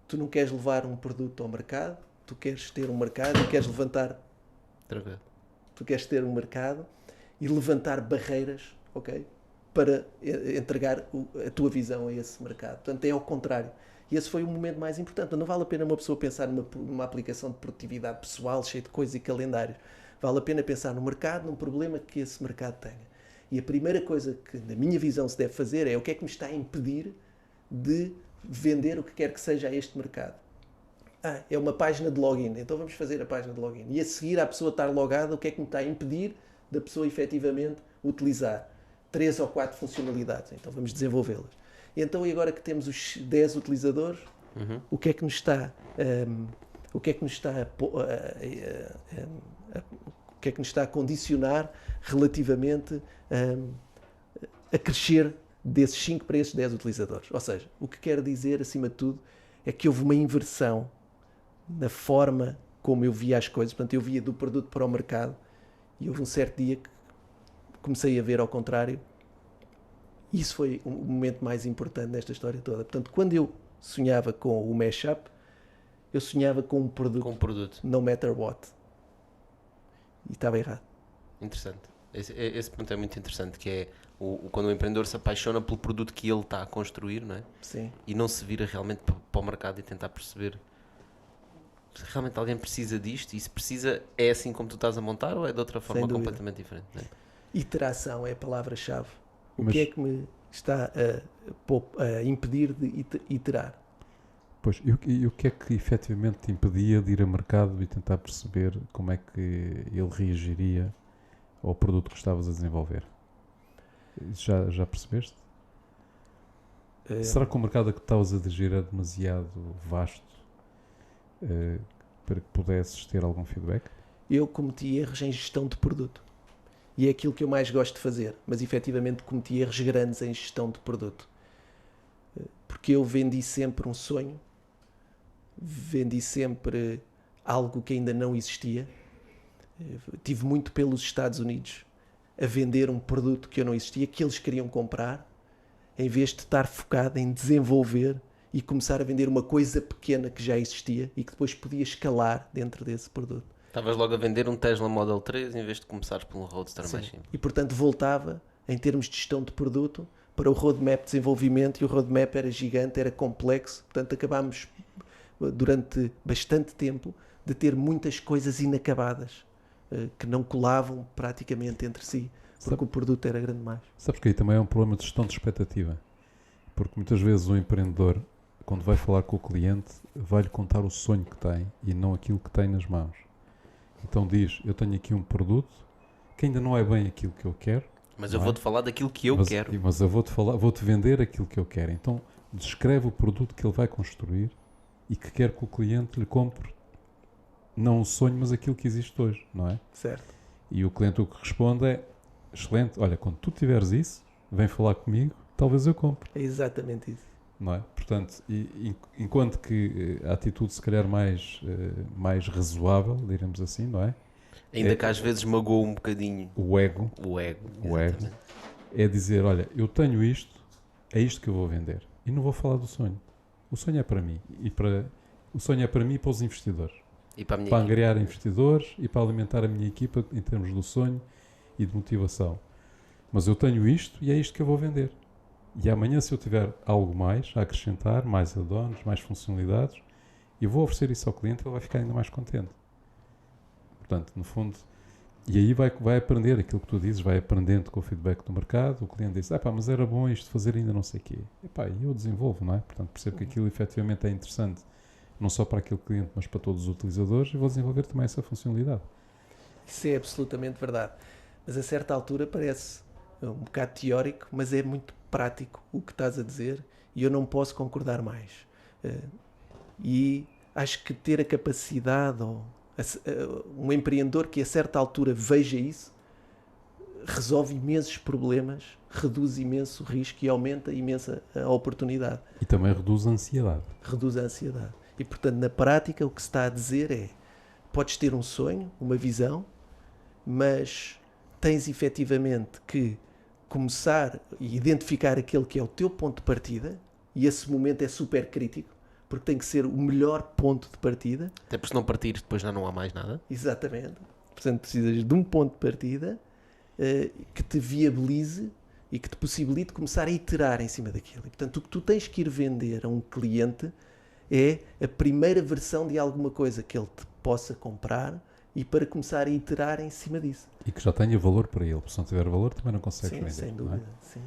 tu não queres levar um produto ao mercado, tu queres ter um mercado e queres levantar... Tranquilo. Tu queres ter um mercado e levantar barreiras, ok? Para entregar a tua visão a esse mercado. Portanto, é ao contrário. E esse foi o momento mais importante. Não vale a pena uma pessoa pensar numa aplicação de produtividade pessoal, cheia de coisas e calendários. Vale a pena pensar no mercado, num problema que esse mercado tenha. E a primeira coisa que, na minha visão, se deve fazer é o que é que me está a impedir de vender o que quer que seja a este mercado. É uma página de login, então vamos fazer a página de login. E a seguir, a pessoa estar logada, o que é que me está a impedir da pessoa efetivamente utilizar 3 ou 4 funcionalidades? Então vamos desenvolvê-las. E então, e agora que temos os 10 utilizadores, o que é que nos está o que é que nos está a condicionar relativamente a crescer desses 5 para esses 10 utilizadores? Ou seja, o que quero dizer, acima de tudo, é que houve uma inversão na forma como eu via as coisas. Portanto, eu via do produto para o mercado e houve um certo dia que comecei a ver ao contrário. E isso foi o momento mais importante nesta história toda. Portanto, quando eu sonhava com o mashup, eu sonhava com um produto, no matter what. E estava errado. Interessante. Esse ponto é muito interessante, que é quando o empreendedor se apaixona pelo produto que ele está a construir, não é? Sim. E não se vira realmente para o mercado e tentar perceber se realmente alguém precisa disto, e se precisa, é assim como tu estás a montar ou é de outra forma completamente diferente? Não é? Iteração é a palavra-chave. Que é que me está a impedir de iterar? Pois, e o que é que efetivamente te impedia de ir a mercado e tentar perceber como é que ele reagiria ao produto que estavas a desenvolver? Já percebeste? Será que o mercado a que estavas a dirigir era demasiado vasto para que pudesses ter algum feedback? Eu cometi erros em gestão de produto. E é aquilo que eu mais gosto de fazer. Mas efetivamente cometi erros grandes em gestão de produto. Porque eu vendi sempre um sonho. Vendi sempre algo que ainda não existia. Tive muito pelos Estados Unidos a vender um produto que eu não existia, que eles queriam comprar, em vez de estar focado em desenvolver e começar a vender uma coisa pequena que já existia e que depois podia escalar dentro desse produto. Estavas logo a vender um Tesla Model 3 em vez de começares por um Roadster mais simples. E portanto voltava, em termos de gestão de produto, para o roadmap de desenvolvimento, e o roadmap era gigante, era complexo. Portanto acabámos durante bastante tempo de ter muitas coisas inacabadas que não colavam praticamente entre si, porque o produto era grande demais. Sabes que aí também é um problema de gestão de expectativa, porque muitas vezes o empreendedor, quando vai falar com o cliente, vai-lhe contar o sonho que tem e não aquilo que tem nas mãos. Então diz, eu tenho aqui um produto que ainda não é bem aquilo que eu quero, mas eu vou-te falar daquilo que eu quero. Mas eu vou-te vender aquilo que eu quero. Então descreve o produto que ele vai construir e que quer que o cliente lhe compre, não o sonho, mas aquilo que existe hoje, não é? Certo. E o cliente o que responde é, excelente, olha, quando tu tiveres isso, vem falar comigo, talvez eu compre. É exatamente isso. Não é? Portanto, enquanto que a atitude se calhar mais razoável, diremos assim, não é? Ainda que às vezes magoa um bocadinho o ego, é dizer, olha, eu tenho isto, é isto que eu vou vender. E não vou falar do sonho. O sonho é para mim. O sonho é para mim e para os investidores. E para angariar investidores e para alimentar a minha equipa em termos do sonho e de motivação. Mas eu tenho isto e é isto que eu vou vender. E amanhã, se eu tiver algo mais a acrescentar, mais add-ons, mais funcionalidades, eu vou oferecer isso ao cliente e ele vai ficar ainda mais contente. Portanto, no fundo, e aí vai aprender aquilo que tu dizes, vai aprendendo com o feedback do mercado. O cliente diz, mas era bom isto fazer ainda não sei o quê. E eu desenvolvo, não é? Portanto, percebo que aquilo efetivamente é interessante, não só para aquele cliente, mas para todos os utilizadores, e vou desenvolver também essa funcionalidade. Isso é absolutamente verdade. Mas a certa altura parece um bocado teórico, mas é muito prático o que estás a dizer, e eu não posso concordar mais. E acho que ter a capacidade, ou um empreendedor que a certa altura veja isso, resolve imensos problemas, reduz imenso o risco e aumenta imensa a oportunidade. E também reduz a ansiedade. Reduz a ansiedade. E portanto, na prática, o que se está a dizer é, podes ter um sonho, uma visão, mas tens efetivamente que começar e identificar aquele que é o teu ponto de partida, e esse momento é super crítico, porque tem que ser o melhor ponto de partida. Até porque se não partir, depois já não há mais nada. Exatamente. Portanto, precisas de um ponto de partida que te viabilize e que te possibilite começar a iterar em cima daquilo. E, portanto, o que tu tens que ir vender a um cliente é a primeira versão de alguma coisa que ele te possa comprar e para começar a iterar em cima disso. E que já tenha valor para ele, porque se não tiver valor também não consegue Sim, vender. sem não dúvida. é? Sim.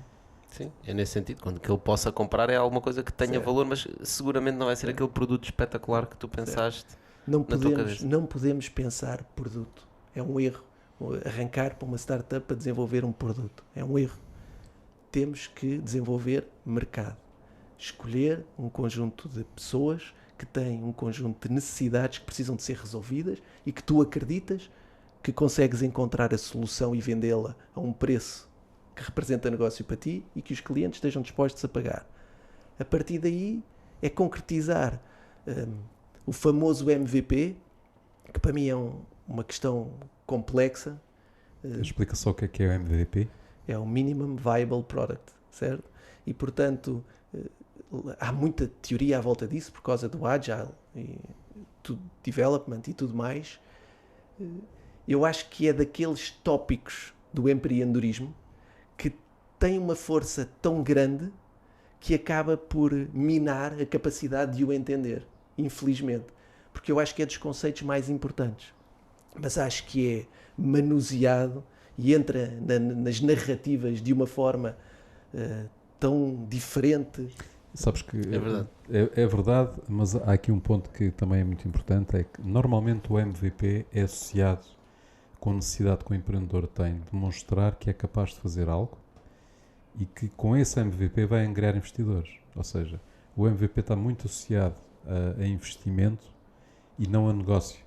Sim, é nesse sentido. Quando que ele possa comprar é alguma coisa que tenha Certo. valor, mas seguramente não vai ser aquele produto espetacular que tu pensaste. Não tua podemos, cabeça. não podemos pensar produto. É um erro. Arrancar para uma startup para desenvolver um produto. É um erro. Temos que desenvolver mercado. Escolher um conjunto de pessoas que têm um conjunto de necessidades que precisam de ser resolvidas e que tu acreditas que consegues encontrar a solução e vendê-la a um preço que representa negócio para ti e que os clientes estejam dispostos a pagar. A partir daí é concretizar o famoso MVP, que para mim é uma questão complexa. Explica só o que é o MVP. É o Minimum Viable Product, certo? E, portanto, há muita teoria à volta disso por causa do Agile e do Development e tudo mais. Eu acho que é daqueles tópicos do empreendedorismo que tem uma força tão grande que acaba por minar a capacidade de o entender, infelizmente. Porque eu acho que é dos conceitos mais importantes. Mas acho que é manuseado e entra nas narrativas de uma forma tão diferente. Sabes que É verdade. é verdade, mas há aqui um ponto que também é muito importante, é que normalmente o MVP é associado com a necessidade que o empreendedor tem de mostrar que é capaz de fazer algo e que com esse MVP vai angariar investidores. Ou seja, o MVP está muito associado a investimento e não a negócio.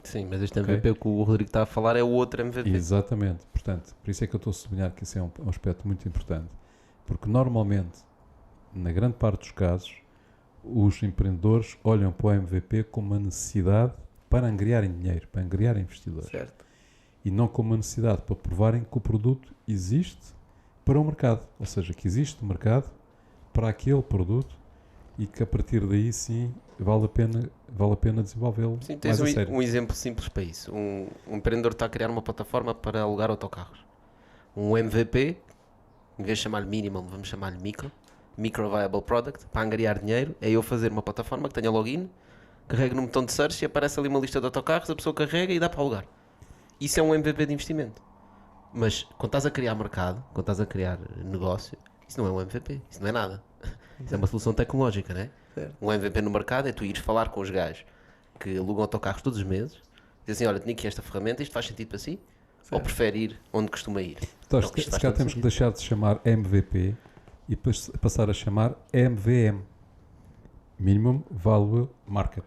Sim, mas este Ok. MVP que o Rodrigo está a falar é o outro MVP. Exatamente. Portanto, por isso é que eu estou a sublinhar que isso é um aspecto muito importante. Porque normalmente, na grande parte dos casos, os empreendedores olham para o MVP como uma necessidade para angriarem dinheiro, para angriarem investidores. Certo. E não como uma necessidade para provarem que o produto existe para o mercado. Ou seja, que existe mercado para aquele produto e que a partir daí sim vale a pena desenvolvê-lo Sim, tens mais a sério. um exemplo simples para isso. Um empreendedor está a criar uma plataforma para alugar autocarros. Um MVP, em vez de chamar-lhe Minimum, vamos chamar-lhe Micro Viable Product, para angariar dinheiro, é eu fazer uma plataforma que tenha login, carrego no botão de search e aparece ali uma lista de autocarros, a pessoa carrega e dá para alugar. Isso é um MVP de investimento. Mas quando estás a criar mercado, quando estás a criar negócio, isso não é um MVP, isso não é nada. Isso é uma solução tecnológica, não é? Certo. Um MVP no mercado é tu ires falar com os gajos que alugam autocarros todos os meses, dizer assim, olha, tenho aqui esta ferramenta, isto faz sentido para si? Ou Certo. prefere ir onde costuma ir? Então, Não, se isto faz calhar todo temos que sentido. deixar de chamar MVP e passar a chamar MVM. Minimum Value Market.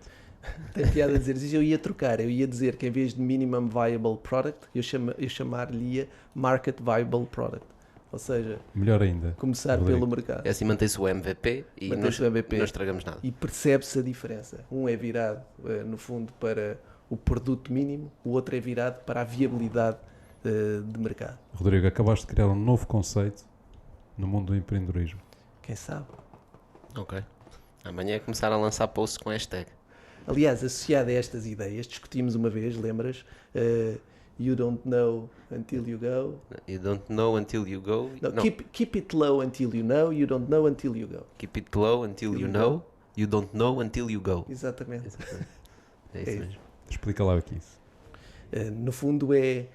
Tem piada a dizer isso. Eu ia trocar. Eu ia dizer que em vez de Minimum Viable Product, eu chamar-lhe Market Viable Product. Ou seja, Melhor ainda. começar Rodrigo. pelo mercado. É assim, mantém-se o MVP e não, Mantém-se o MVP. não estragamos nada. E percebe-se a diferença. Um é virado, no fundo, para o produto mínimo, o outro é virado para a viabilidade de mercado. Rodrigo, acabaste de criar um novo conceito no mundo do empreendedorismo. Quem sabe? Ok. Amanhã é começar a lançar posts com hashtag. Aliás, associado a estas ideias, discutimos uma vez, lembras? You don't know until you go. You don't know until you go. No, Não, keep it low until you know. You don't know until you go. keep it low until you know. You don't know until you go. Exatamente. Exatamente. É isso É mesmo. Explica lá o que é isso. No fundo é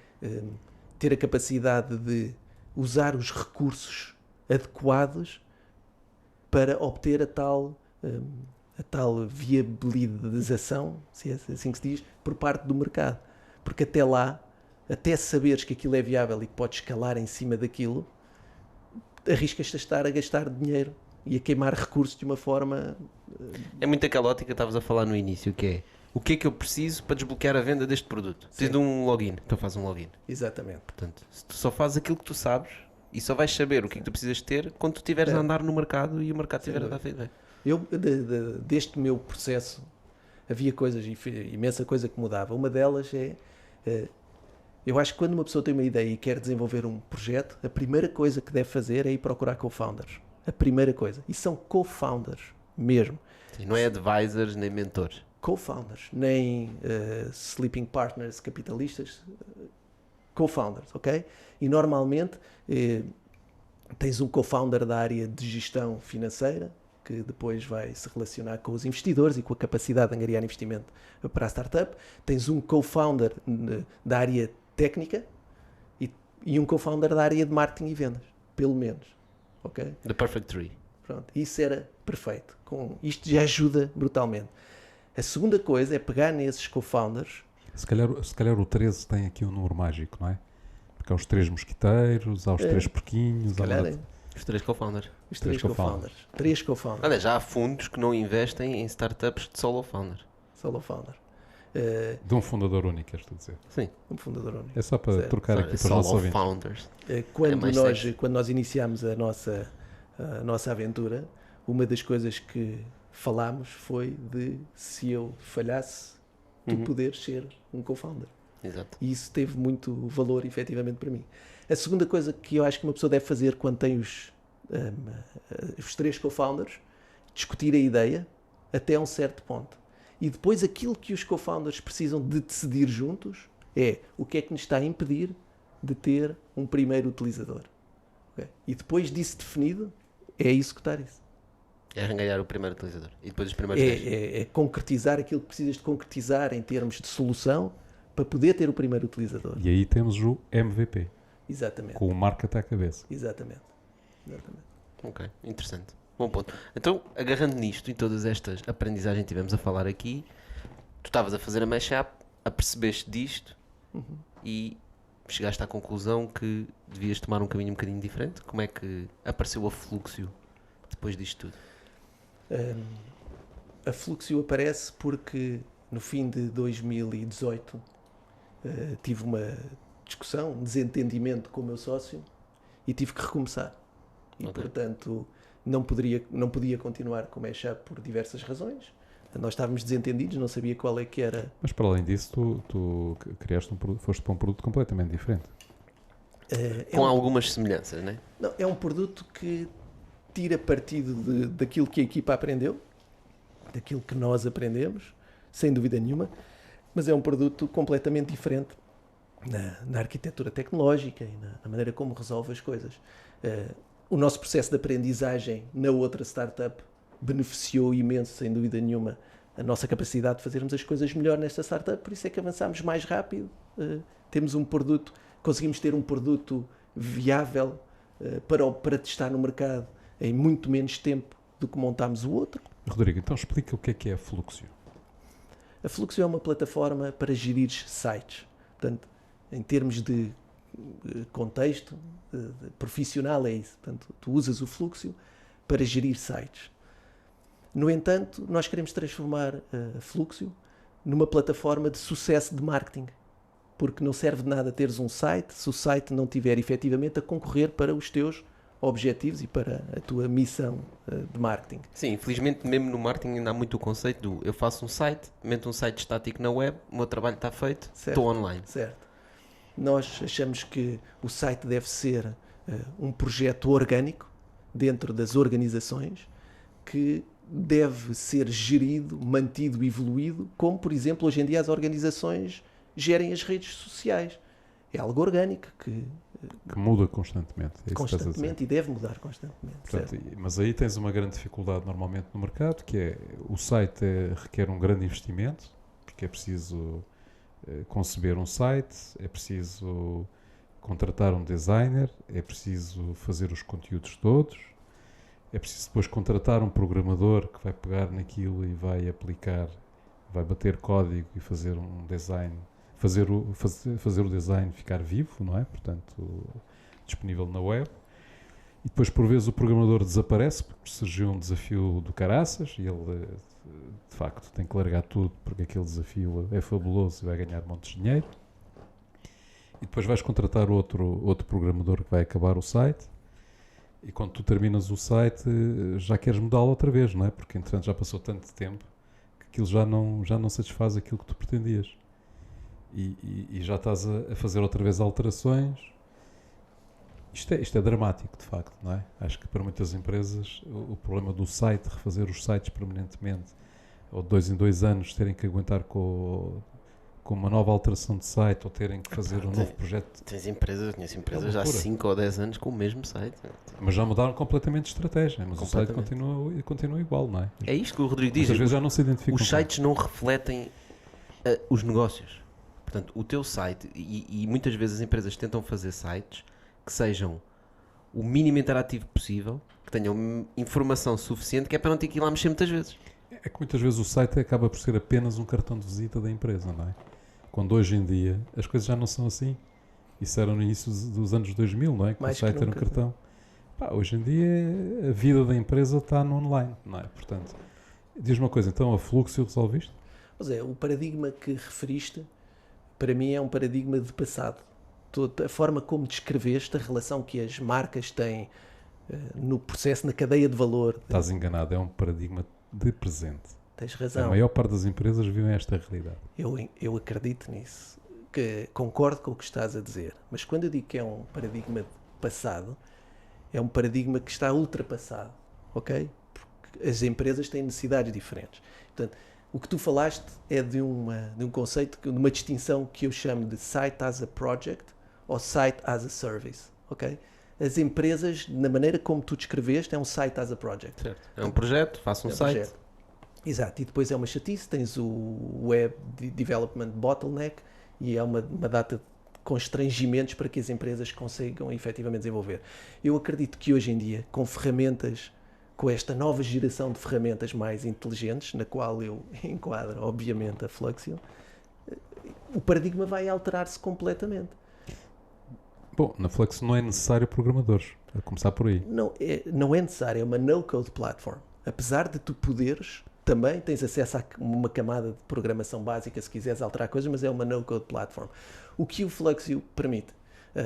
ter a capacidade de usar os recursos adequados para obter a tal viabilização, se é assim que se diz, por parte do mercado. Porque até lá, até saberes que aquilo é viável e que podes escalar em cima daquilo, arriscas-te a estar a gastar dinheiro e a queimar recursos de uma forma... É muito aquela ótica que estavas a falar no início, que é o que é que eu preciso para desbloquear a venda deste produto? Preciso de um login, então faz um login. Exatamente. Portanto, se tu só fazes aquilo que tu sabes e só vais saber o que é que tu precisas ter quando tu estiveres a andar no mercado e o mercado estiver a dar feedback. Eu, deste meu processo, havia coisas, imensa coisa que mudava. Uma delas é, eu acho que quando uma pessoa tem uma ideia e quer desenvolver um projeto, a primeira coisa que deve fazer é ir procurar co-founders. A primeira coisa. E são co-founders mesmo. Sim, não é advisors nem mentores. Co-founders, nem sleeping partners capitalistas, co-founders, ok? E normalmente tens um co-founder da área de gestão financeira, que depois vai se relacionar com os investidores e com a capacidade de angariar investimento para a startup. Tens um co-founder da área técnica e um co-founder da área de marketing e vendas, pelo menos, ok? The Perfect Tree. Pronto, isso era perfeito. Isto já ajuda brutalmente. A segunda coisa é pegar nesses co-founders. Se calhar o 13 tem aqui um número mágico, não é? Porque há os 3 mosquiteiros, há os 3 porquinhos. Se calhar é. Os 3 co-founders. Os 3 co-founders. 3 co-founders. Olha, já há fundos que não investem em startups de solo founder. Solo founder. De um fundador único, queres tu dizer? Sim. Um fundador único. É só para Certo. trocar aqui para os nossos Solo ouvintes. founders. Quando nós iniciámos a nossa aventura, uma das coisas que falámos foi de, se eu falhasse, tu poderes ser um co-founder. Exato. E isso teve muito valor, efetivamente, para mim. A segunda coisa que eu acho que uma pessoa deve fazer quando tem os 3 co-founders, discutir a ideia até um certo ponto. E depois aquilo que os co-founders precisam de decidir juntos é o que é que nos está a impedir de ter um primeiro utilizador. Okay? E depois disso definido, é executar isso. É arrancar o primeiro utilizador. E depois os primeiros 10. É concretizar aquilo que precisas de concretizar em termos de solução para poder ter o primeiro utilizador. E aí temos o MVP, Exatamente. com o marca-te à cabeça. Exatamente. Ok, interessante. Bom ponto. Então, agarrando nisto e todas estas aprendizagens que tivemos a falar aqui, tu estavas a fazer a mashup, apercebeste disto e chegaste à conclusão que devias tomar um caminho um bocadinho diferente. Como é que apareceu a Fluxio depois disto tudo? A Fluxio aparece porque no fim de 2018 tive uma discussão, um desentendimento com o meu sócio e tive que recomeçar. E Ok. portanto não podia continuar com o Mashup por diversas razões. Nós estávamos desentendidos, não sabia qual é que era. Mas para além disso, tu criaste foste para um produto completamente diferente. Com algumas semelhanças, não é? Não, é um produto que tira partido daquilo que a equipa aprendeu, daquilo que nós aprendemos, sem dúvida nenhuma, mas é um produto completamente diferente na arquitetura tecnológica e na maneira como resolve as coisas. O nosso processo de aprendizagem na outra startup beneficiou imenso, sem dúvida nenhuma, a nossa capacidade de fazermos as coisas melhor nesta startup, por isso é que avançámos mais rápido, temos um produto, conseguimos ter um produto viável para testar no mercado em muito menos tempo do que montámos o outro. Rodrigo, então explica o que é a Fluxio. A Fluxio é uma plataforma para gerir sites. Portanto, em termos de contexto profissional é isso. Portanto, tu usas o Fluxio para gerir sites. No entanto, nós queremos transformar a Fluxio numa plataforma de sucesso de marketing. Porque não serve de nada teres um site se o site não tiver efetivamente a concorrer para os teus objetivos e para a tua missão de marketing. Sim, infelizmente mesmo no marketing ainda há muito o conceito do eu faço um site, meto um site estático na web, o meu trabalho está feito, estou online. Certo. Nós achamos que o site deve ser um projeto orgânico dentro das organizações que deve ser gerido, mantido, evoluído, como por exemplo hoje em dia as organizações gerem as redes sociais. É algo orgânico que muda constantemente. É constantemente e deve mudar constantemente. Portanto, mas aí tens uma grande dificuldade normalmente no mercado, que é o site requer um grande investimento, porque é preciso conceber um site, é preciso contratar um designer, é preciso fazer os conteúdos todos, é preciso depois contratar um programador que vai pegar naquilo e vai aplicar, vai bater código e fazer um design, fazer o design ficar vivo, não é? Portanto, disponível na web. E depois, por vezes, o programador desaparece porque surgiu um desafio do caraças e ele, de facto, tem que largar tudo porque aquele desafio é fabuloso e vai ganhar montes de dinheiro. E depois vais contratar outro programador que vai acabar o site. E quando tu terminas o site, já queres mudá-lo outra vez, não é? Porque, entretanto, já passou tanto tempo aquilo já não satisfaz aquilo que tu pretendias. E já estás a fazer outra vez alterações. Isto é dramático, de facto, não é? Acho que para muitas empresas o problema do site, refazer os sites permanentemente, ou de 2 em 2 anos terem que aguentar com uma nova alteração de site, ou terem que fazer um novo projeto. Conheço empresas há 5 ou 10 anos com o mesmo site. Mas já mudaram completamente de estratégia, mas o site continua igual, não é? É isto que o Rodrigo diz. Muitas vezes já não se identificam. Os sites não refletem os negócios. Portanto, o teu site, e muitas vezes as empresas tentam fazer sites que sejam o mínimo interativo possível, que tenham informação suficiente, que é para não ter que ir lá mexer muitas vezes. É que muitas vezes o site acaba por ser apenas um cartão de visita da empresa, não é? Quando hoje em dia as coisas já não são assim. Isso era no início dos anos 2000, não é? Que o site era um cartão. Hoje em dia a vida da empresa está no online, não é? Portanto, diz uma coisa, então a Fluxio resolviste? Pois é, o paradigma que referiste, para mim é um paradigma de passado. A forma como descreveste a relação que as marcas têm no processo, na cadeia de valor. Estás enganado, é um paradigma de presente. Tens razão. A maior parte das empresas vivem esta realidade. Eu acredito nisso, que concordo com o que estás a dizer, mas quando eu digo que é um paradigma de passado, é um paradigma que está ultrapassado, ok? Porque as empresas têm necessidades diferentes. Portanto, o que tu falaste é de um conceito, de uma distinção que eu chamo de site as a project ou site as a service, ok? As empresas, na maneira como tu descreveste, é um site as a project. Certo. É um projeto, faço um site. Projeto. Exato, e depois é uma chatice, tens o Web Development Bottleneck e é uma data de constrangimentos para que as empresas consigam efetivamente desenvolver. Eu acredito que hoje em dia, com ferramentas, com esta nova geração de ferramentas mais inteligentes, na qual eu enquadro, obviamente, a Fluxio, o paradigma vai alterar-se completamente. Bom, na Fluxio não é necessário programadores, a começar por aí. Não é necessário, é uma no-code platform. Apesar de tu poderes, também tens acesso a uma camada de programação básica se quiseres alterar coisas, mas é uma no-code platform. O que o Fluxio permite?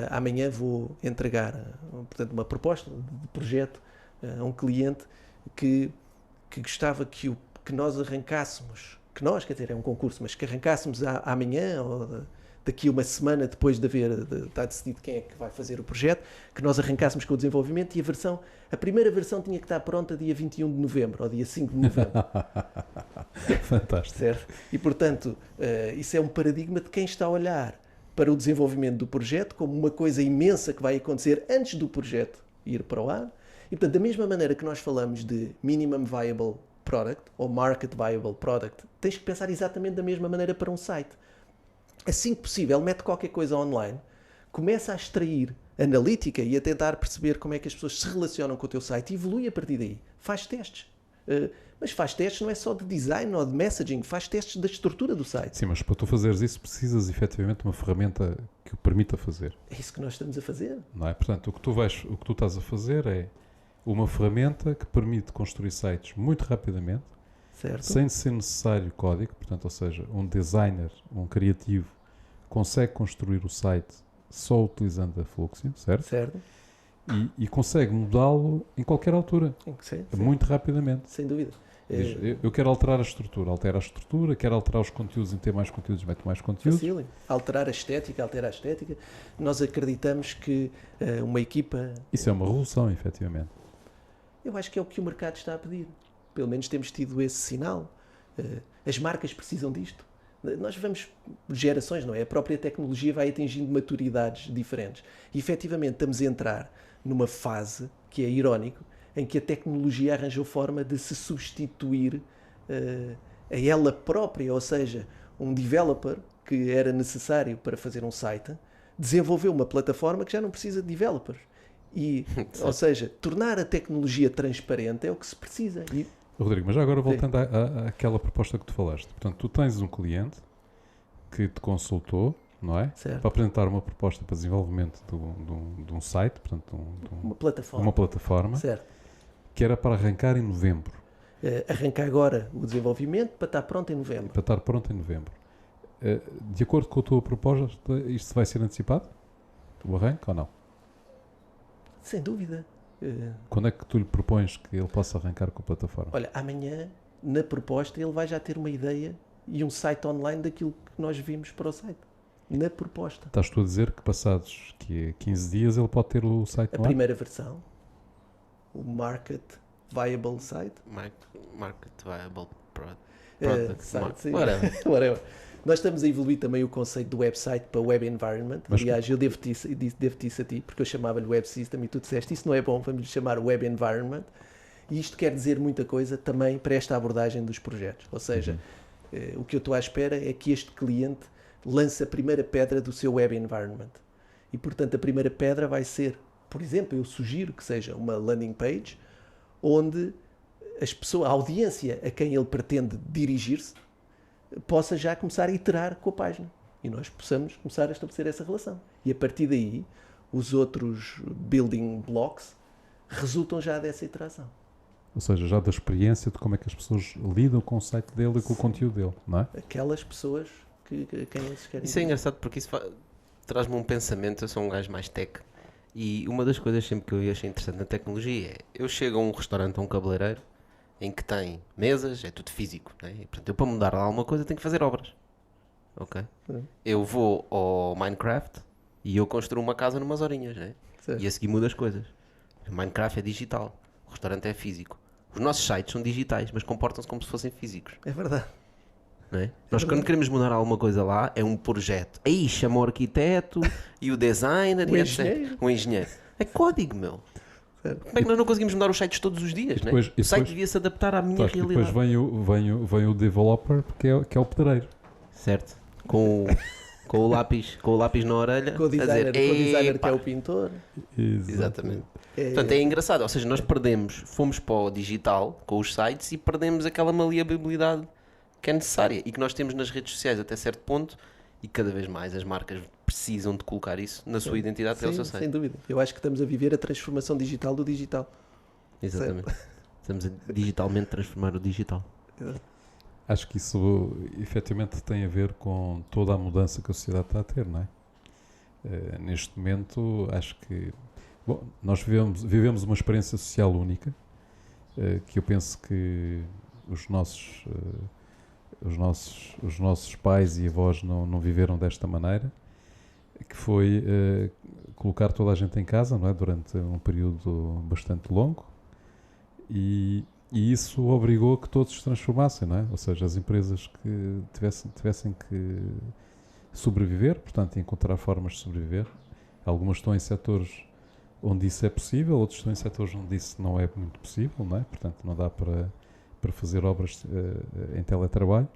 Amanhã vou entregar, portanto, uma proposta de projeto a um cliente que gostava que nós arrancássemos, quer dizer, é um concurso, mas que arrancássemos amanhã ou daqui a uma semana depois de estar decidido quem é que vai fazer o projeto, que nós arrancássemos com o desenvolvimento e a primeira versão tinha que estar pronta dia 21 de novembro ou dia 5 de novembro. Fantástico. Certo? E, portanto, isso é um paradigma de quem está a olhar para o desenvolvimento do projeto como uma coisa imensa que vai acontecer antes do projeto ir para o ar. E, portanto, da mesma maneira que nós falamos de Minimum Viable Product ou Market Viable Product, tens que pensar exatamente da mesma maneira para um site. Assim que possível, mete qualquer coisa online, começa a extrair analítica e a tentar perceber como é que as pessoas se relacionam com o teu site e evolui a partir daí. Faz testes. Mas faz testes não é só de design ou de messaging, faz testes da estrutura do site. Sim, mas para tu fazeres isso precisas efetivamente de uma ferramenta que o permita fazer. É isso que nós estamos a fazer. Não é? Portanto, o que tu estás a fazer é uma ferramenta que permite construir sites muito rapidamente, certo, sem ser necessário código, portanto, ou seja, um designer, um criativo, consegue construir o site só utilizando a Fluxio, certo? Certo. E consegue mudá-lo em qualquer altura, Sim, muito rapidamente. Sem dúvida. Diz, eu quero alterar a estrutura, altera a estrutura, quero alterar os conteúdos e ter mais conteúdos, mete mais conteúdos. Facílimo. Alterar a estética, altera a estética. Nós acreditamos que uma equipa... Isso é uma revolução, efetivamente. Eu acho que é o que o mercado está a pedir. Pelo menos temos tido esse sinal. As marcas precisam disto. Nós vamos gerações, não é? A própria tecnologia vai atingindo maturidades diferentes. E, efetivamente, estamos a entrar numa fase que é irónico, em que a tecnologia arranjou forma de se substituir a ela própria, ou seja, um developer que era necessário para fazer um site, desenvolveu uma plataforma que já não precisa de developers. E, ou seja, tornar a tecnologia transparente é o que se precisa. E, Rodrigo, mas já agora voltando àquela proposta que tu falaste. Portanto, tu tens um cliente que te consultou, não é? certo, Para apresentar uma proposta para desenvolvimento de um site, portanto, uma plataforma, certo. que era para arrancar em novembro. Arranca agora o desenvolvimento para estar pronto em novembro. Para estar pronto em novembro. De acordo com a tua proposta, isto vai ser antecipado? O arranque ou não? Sem dúvida. Quando é que tu lhe propões que ele possa arrancar com a plataforma? Olha, amanhã na proposta, ele vai já ter uma ideia e um site online daquilo que nós vimos para o site. Na proposta. Estás tu a dizer que passados 15 dias ele pode ter o site A no ar? primeira versão, o Market Viable Site. Market Viable Product. Site, sim. Whatever. Whatever. Nós estamos a evoluir também o conceito do website para Web Environment. Mas Aliás, eu devo-te isso a ti, porque eu chamava-lhe Web System e tu disseste, isso não é bom, vamos-lhe chamar Web Environment. E isto quer dizer muita coisa também para esta abordagem dos projetos. Ou seja, o que eu estou à espera é que este cliente lance a primeira pedra do seu Web Environment. E, portanto, a primeira pedra vai ser, por exemplo, eu sugiro que seja uma landing page onde a audiência a quem ele pretende dirigir-se possa já começar a iterar com a página. E nós possamos começar a estabelecer essa relação. E a partir daí, os outros building blocks resultam já dessa iteração. Ou seja, já da experiência de como é que as pessoas lidam com o site dele e com o conteúdo dele, não é? Aquelas pessoas a quem eles querem Isso é engraçado porque isso traz-me um pensamento. Eu sou um gajo mais tech e uma das coisas sempre que eu achei interessante na tecnologia é eu chego a um restaurante, a um cabeleireiro em que tem mesas, é tudo físico, né? E, portanto, eu para mudar alguma coisa tenho que fazer obras, ok? Eu vou ao Minecraft e eu construo uma casa numas horinhas, né? Certo. E a seguir mudo as coisas. O Minecraft é digital, o restaurante é físico. Os nossos sites são digitais, mas comportam-se como se fossem físicos. É verdade. Não é? Nós quando queremos mudar alguma coisa lá, é um projeto. Aí chama o arquiteto e o designer O e engenheiro. etc. O engenheiro. É código, meu. Certo. Como é que nós não conseguimos mudar os sites todos os dias, né? depois- e O site depois- devia se adaptar à minha Claro, e depois realidade. vem o developer, que é o pedreiro. Certo. Com o lápis na orelha. Com o a designer, dizer, com o designer que "Epá." é o pintor. Exatamente. Portanto, é engraçado. Ou seja, nós fomos para o digital com os sites e perdemos aquela maleabilidade que é necessária e que nós temos nas redes sociais até certo ponto, e cada vez mais as marcas precisam de colocar isso na sua identidade pelo Sim, seu sem site. dúvida. Eu acho que estamos a viver a transformação digital do digital. Exatamente. Estamos a digitalmente transformar o digital. Acho que isso efetivamente tem a ver com toda a mudança que a sociedade está a ter, não é? Neste momento, acho que nós vivemos uma experiência social única, que eu penso que os nossos pais e avós não viveram desta maneira, que foi colocar toda a gente em casa, não é? Durante um período bastante longo, e isso obrigou que todos se transformassem, não é? Ou seja, as empresas que tivessem que sobreviver, portanto, encontrar formas de sobreviver. Algumas estão em setores onde isso é possível, outros estão em setores onde isso não é muito possível, não é? Portanto, não dá para fazer obras em teletrabalho,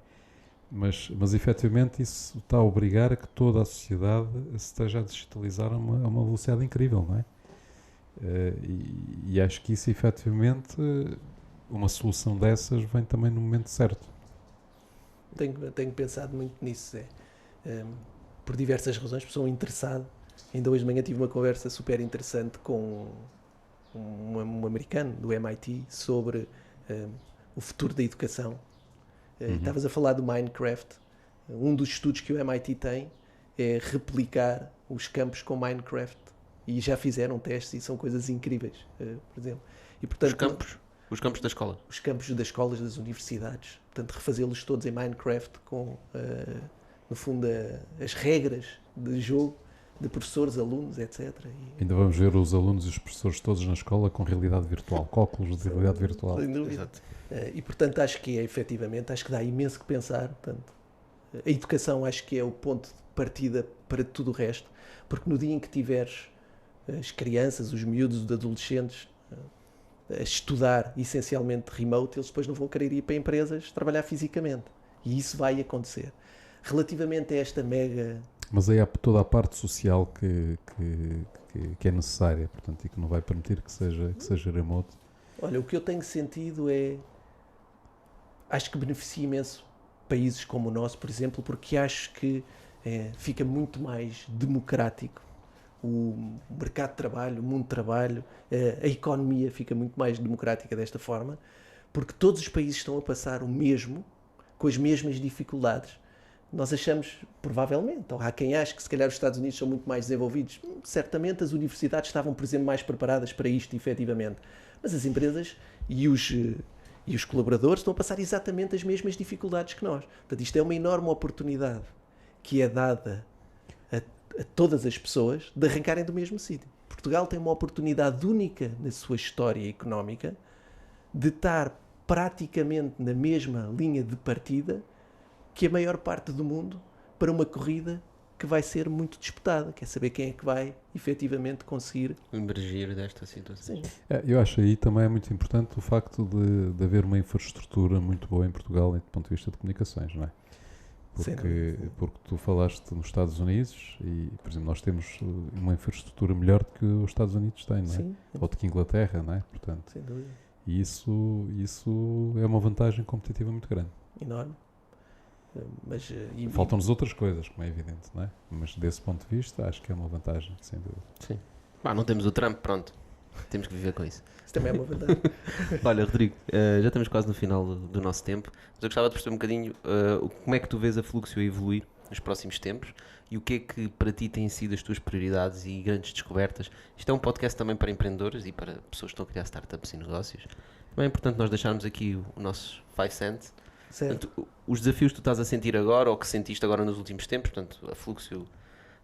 mas efetivamente isso está a obrigar a que toda a sociedade se esteja a digitalizar a uma velocidade incrível, não é? E acho que isso efetivamente, uma solução dessas vem também no momento certo. Tenho pensado muito nisso. Por diversas razões, por ser um interessado. Ainda hoje de manhã tive uma conversa super interessante com um americano do MIT sobre o futuro da educação. Estavas a falar do Minecraft. Um dos estudos que o MIT tem é replicar os campos com Minecraft. E já fizeram testes e são coisas incríveis, por exemplo. E, portanto, Os campos da escola. os campos das escolas, das universidades. Portanto, refazê-los todos em Minecraft com, no fundo, as regras de jogo de professores, alunos, etc. Ainda vamos ver os alunos e os professores todos na escola com realidade virtual, óculos de realidade virtual. Sem dúvida. Exato. E, portanto, acho que efetivamente, acho que dá imenso que pensar. Portanto, a educação acho que é o ponto de partida para tudo o resto, porque no dia em que tiveres as crianças, os miúdos, os adolescentes a estudar essencialmente remote, eles depois não vão querer ir para empresas trabalhar fisicamente. E isso vai acontecer. Relativamente a esta mega... Mas aí há toda a parte social que é necessária, portanto, e que não vai permitir que seja remote. Olha, o que eu tenho sentido é... Acho que beneficia imenso países como o nosso, por exemplo, porque acho que fica muito mais democrático o mercado de trabalho, o mundo de trabalho, a economia fica muito mais democrática desta forma, porque todos os países estão a passar o mesmo, com as mesmas dificuldades. Nós achamos, provavelmente, ou há quem ache que se calhar os Estados Unidos são muito mais desenvolvidos. Certamente as universidades estavam, por exemplo, mais preparadas para isto, efetivamente. Mas as empresas e E os colaboradores estão a passar exatamente as mesmas dificuldades que nós. Portanto, isto é uma enorme oportunidade que é dada a todas as pessoas de arrancarem do mesmo sítio. Portugal tem uma oportunidade única na sua história económica de estar praticamente na mesma linha de partida que a maior parte do mundo para uma corrida que vai ser muito disputada. Quer saber quem é que vai efetivamente conseguir emergir desta situação. Sim. Eu acho aí também é muito importante o facto de haver uma infraestrutura muito boa em Portugal do ponto de vista de comunicações, não é? Porque tu falaste nos Estados Unidos e, por exemplo, nós temos uma infraestrutura melhor do que os Estados Unidos têm, não é? Sim. Ou do que a Inglaterra, não é? Portanto, Sem dúvida. e isso é uma vantagem competitiva muito grande. Enorme. Mas, Faltam-nos outras coisas, como é evidente, não é? Mas desse ponto de vista, acho que é uma vantagem, sem dúvida. Sim. Não temos o Trump, pronto. Temos que viver com isso. Isso também é uma vantagem. Olha, Rodrigo, já estamos quase no final do nosso tempo, mas eu gostava de perceber um bocadinho como é que tu vês a Fluxio a evoluir nos próximos tempos e o que é que para ti têm sido as tuas prioridades e grandes descobertas. Isto é um podcast também para empreendedores e para pessoas que estão a criar startups e negócios. Também é importante nós deixarmos aqui o nosso 5 cents. Certo. Portanto, os desafios que tu estás a sentir agora ou que sentiste agora nos últimos tempos, portanto, a Fluxio,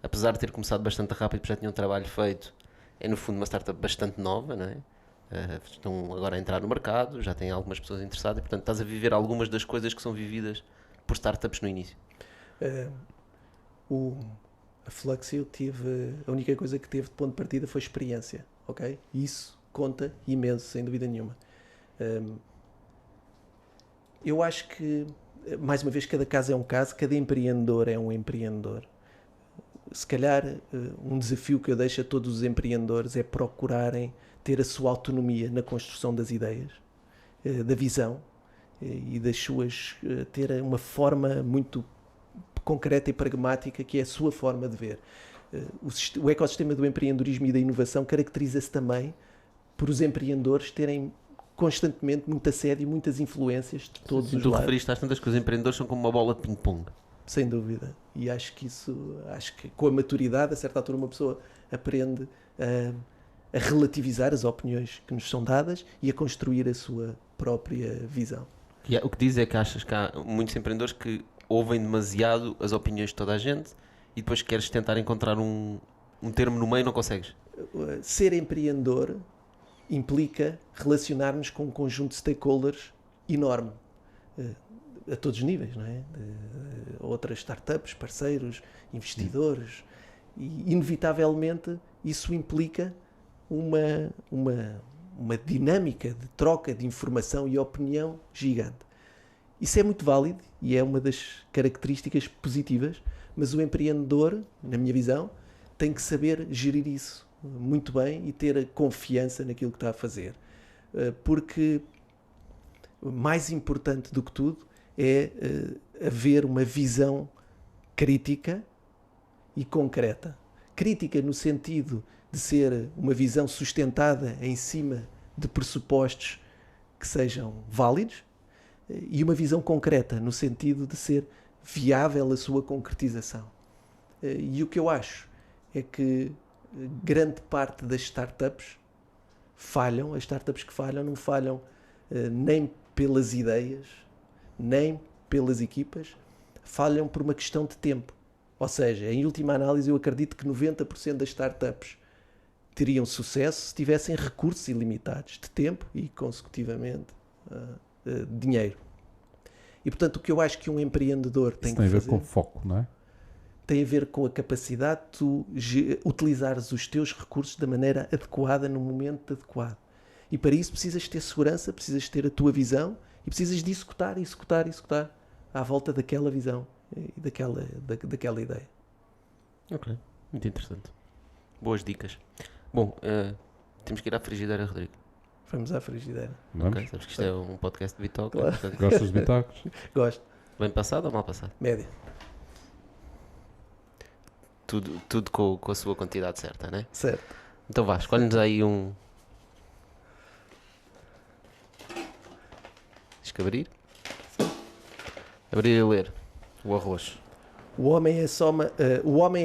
apesar de ter começado bastante rápido, já tinha um trabalho feito, é no fundo uma startup bastante nova, não é? Estão agora a entrar no mercado, já têm algumas pessoas interessadas e, portanto, estás a viver algumas das coisas que são vividas por startups no início. A Fluxio a única coisa que teve de ponto de partida foi experiência, ok? E isso conta imenso, sem dúvida nenhuma. Eu acho que, mais uma vez, cada caso é um caso, cada empreendedor é um empreendedor. Se calhar, um desafio que eu deixo a todos os empreendedores é procurarem ter a sua autonomia na construção das ideias, da visão e das suas, ter uma forma muito concreta e pragmática que é a sua forma de ver. O ecossistema do empreendedorismo e da inovação caracteriza-se também por os empreendedores terem constantemente muito assédio e muitas influências de todos os lados. Tu referiste às tantas que os empreendedores são como uma bola de ping-pong. Sem dúvida. E acho que com a maturidade, a certa altura, uma pessoa aprende a relativizar as opiniões que nos são dadas e a construir a sua própria visão. E o que diz é que achas que há muitos empreendedores que ouvem demasiado as opiniões de toda a gente e depois queres tentar encontrar um termo no meio e não consegues. Ser empreendedor implica relacionar-nos com um conjunto de stakeholders enorme, a todos os níveis, não é? Outras startups, parceiros, investidores, e inevitavelmente isso implica uma dinâmica de troca de informação e opinião gigante. Isso é muito válido e é uma das características positivas, mas o empreendedor, na minha visão, tem que saber gerir isso muito bem e ter a confiança naquilo que está a fazer. Porque mais importante do que tudo é haver uma visão crítica e concreta. Crítica no sentido de ser uma visão sustentada em cima de pressupostos que sejam válidos e uma visão concreta no sentido de ser viável a sua concretização. E o que eu acho é que grande parte das startups falham. As startups que falham não falham nem pelas ideias, nem pelas equipas, falham por uma questão de tempo. Ou seja, em última análise, eu acredito que 90% das startups teriam sucesso se tivessem recursos ilimitados de tempo e, consecutivamente, dinheiro. E, portanto, o que eu acho que um empreendedor tem que fazer... Isso tem a ver com foco, não é? Tem a ver com a capacidade de tu utilizares os teus recursos da maneira adequada, no momento adequado. E para isso precisas ter segurança, precisas ter a tua visão e precisas de executar à volta daquela visão e daquela ideia. Ok, muito interessante. Boas dicas. Bom, temos que ir à frigideira, Rodrigo. Vamos à frigideira. Vamos? Okay, sabes que isto é um podcast de bitoca. Claro. Portanto, Gostas de bitacos? Gosto. bem passado ou mal passado? Média. Tudo com a sua quantidade certa, né? Certo. Então vá, escolhe-nos aí um... Tens que abrir? Abrir e ler. O arroz. O homem é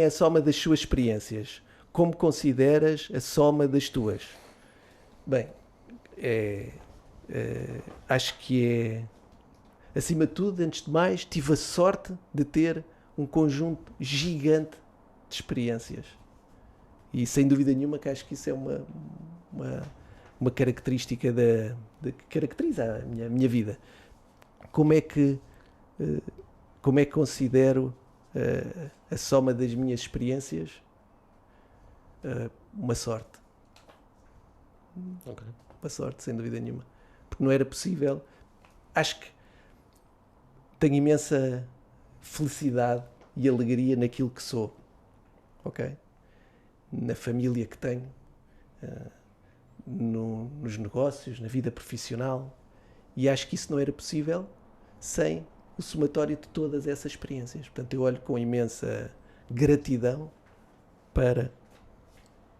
a soma das suas experiências. Como consideras a soma das tuas? Bem, Acho que acima de tudo, antes de mais, tive a sorte de ter um conjunto gigante de experiências. E sem dúvida nenhuma que acho que isso é uma característica que caracteriza a minha vida. Como é que considero a soma das minhas experiências uma sorte? Ok. Uma sorte, sem dúvida nenhuma. Porque não era possível. Acho que tenho imensa felicidade e alegria naquilo que sou. Ok? Na família que tenho, nos negócios, na vida profissional. E acho que isso não era possível sem o somatório de todas essas experiências. Portanto, eu olho com imensa gratidão para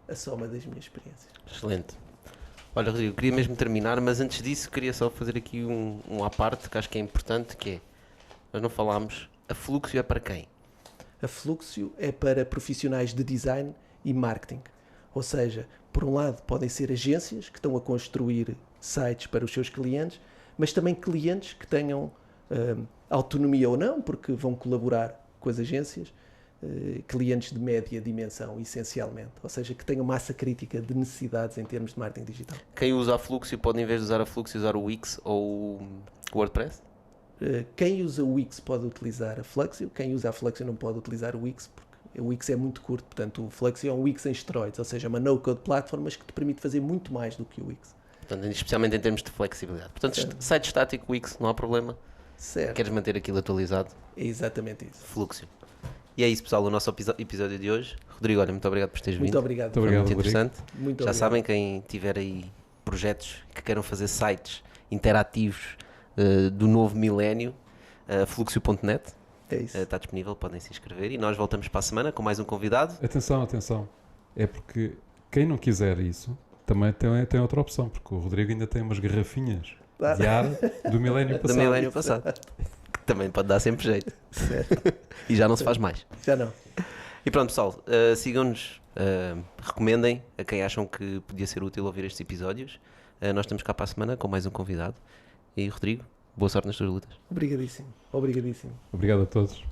a soma das minhas experiências. Excelente. Olha, Rodrigo, eu queria mesmo terminar, mas antes disso queria só fazer aqui um à parte que acho que é importante, que é, nós não falámos, a Fluxio é para quem? A Fluxio é para profissionais de design e marketing. Ou seja, por um lado podem ser agências que estão a construir sites para os seus clientes, mas também clientes que tenham autonomia ou não, porque vão colaborar com as agências, clientes de média dimensão, essencialmente. Ou seja, que tenham massa crítica de necessidades em termos de marketing digital. Quem usa a Fluxio pode, em vez de usar a Fluxio, usar o Wix ou o WordPress? Quem usa o Wix pode utilizar a Fluxio, quem usa a Fluxio não pode utilizar o Wix, porque o Wix é muito curto, portanto o Fluxio é um Wix em esteroides, ou seja, uma no-code platform, mas que te permite fazer muito mais do que o Wix. Portanto, especialmente em termos de flexibilidade. Portanto, site estático, Wix, não há problema. Certo. Queres manter aquilo atualizado? É exatamente isso. Fluxio. E é isso, pessoal, o nosso episódio de hoje. Rodrigo, olha, muito obrigado por teres vindo. Muito obrigado. Muito obrigado, Foi muito Rodrigo. interessante. Muito Já obrigado. sabem, quem tiver aí projetos que queiram fazer sites interativos do novo milénio, fluxio.net É isso. está disponível, podem se inscrever. E nós voltamos para a semana com mais um convidado. Atenção, atenção. É porque quem não quiser isso também tem outra opção, porque o Rodrigo ainda tem umas garrafinhas de ar do milénio Do passado. milénio passado. Que também pode dar sempre jeito. Certo. E já não se faz mais. Já não. E pronto, pessoal, sigam-nos, recomendem a quem acham que podia ser útil ouvir estes episódios. Nós estamos cá para a semana com mais um convidado. E Rodrigo, boa sorte nas tuas lutas. Obrigadíssimo. Obrigadíssimo. Obrigado a todos.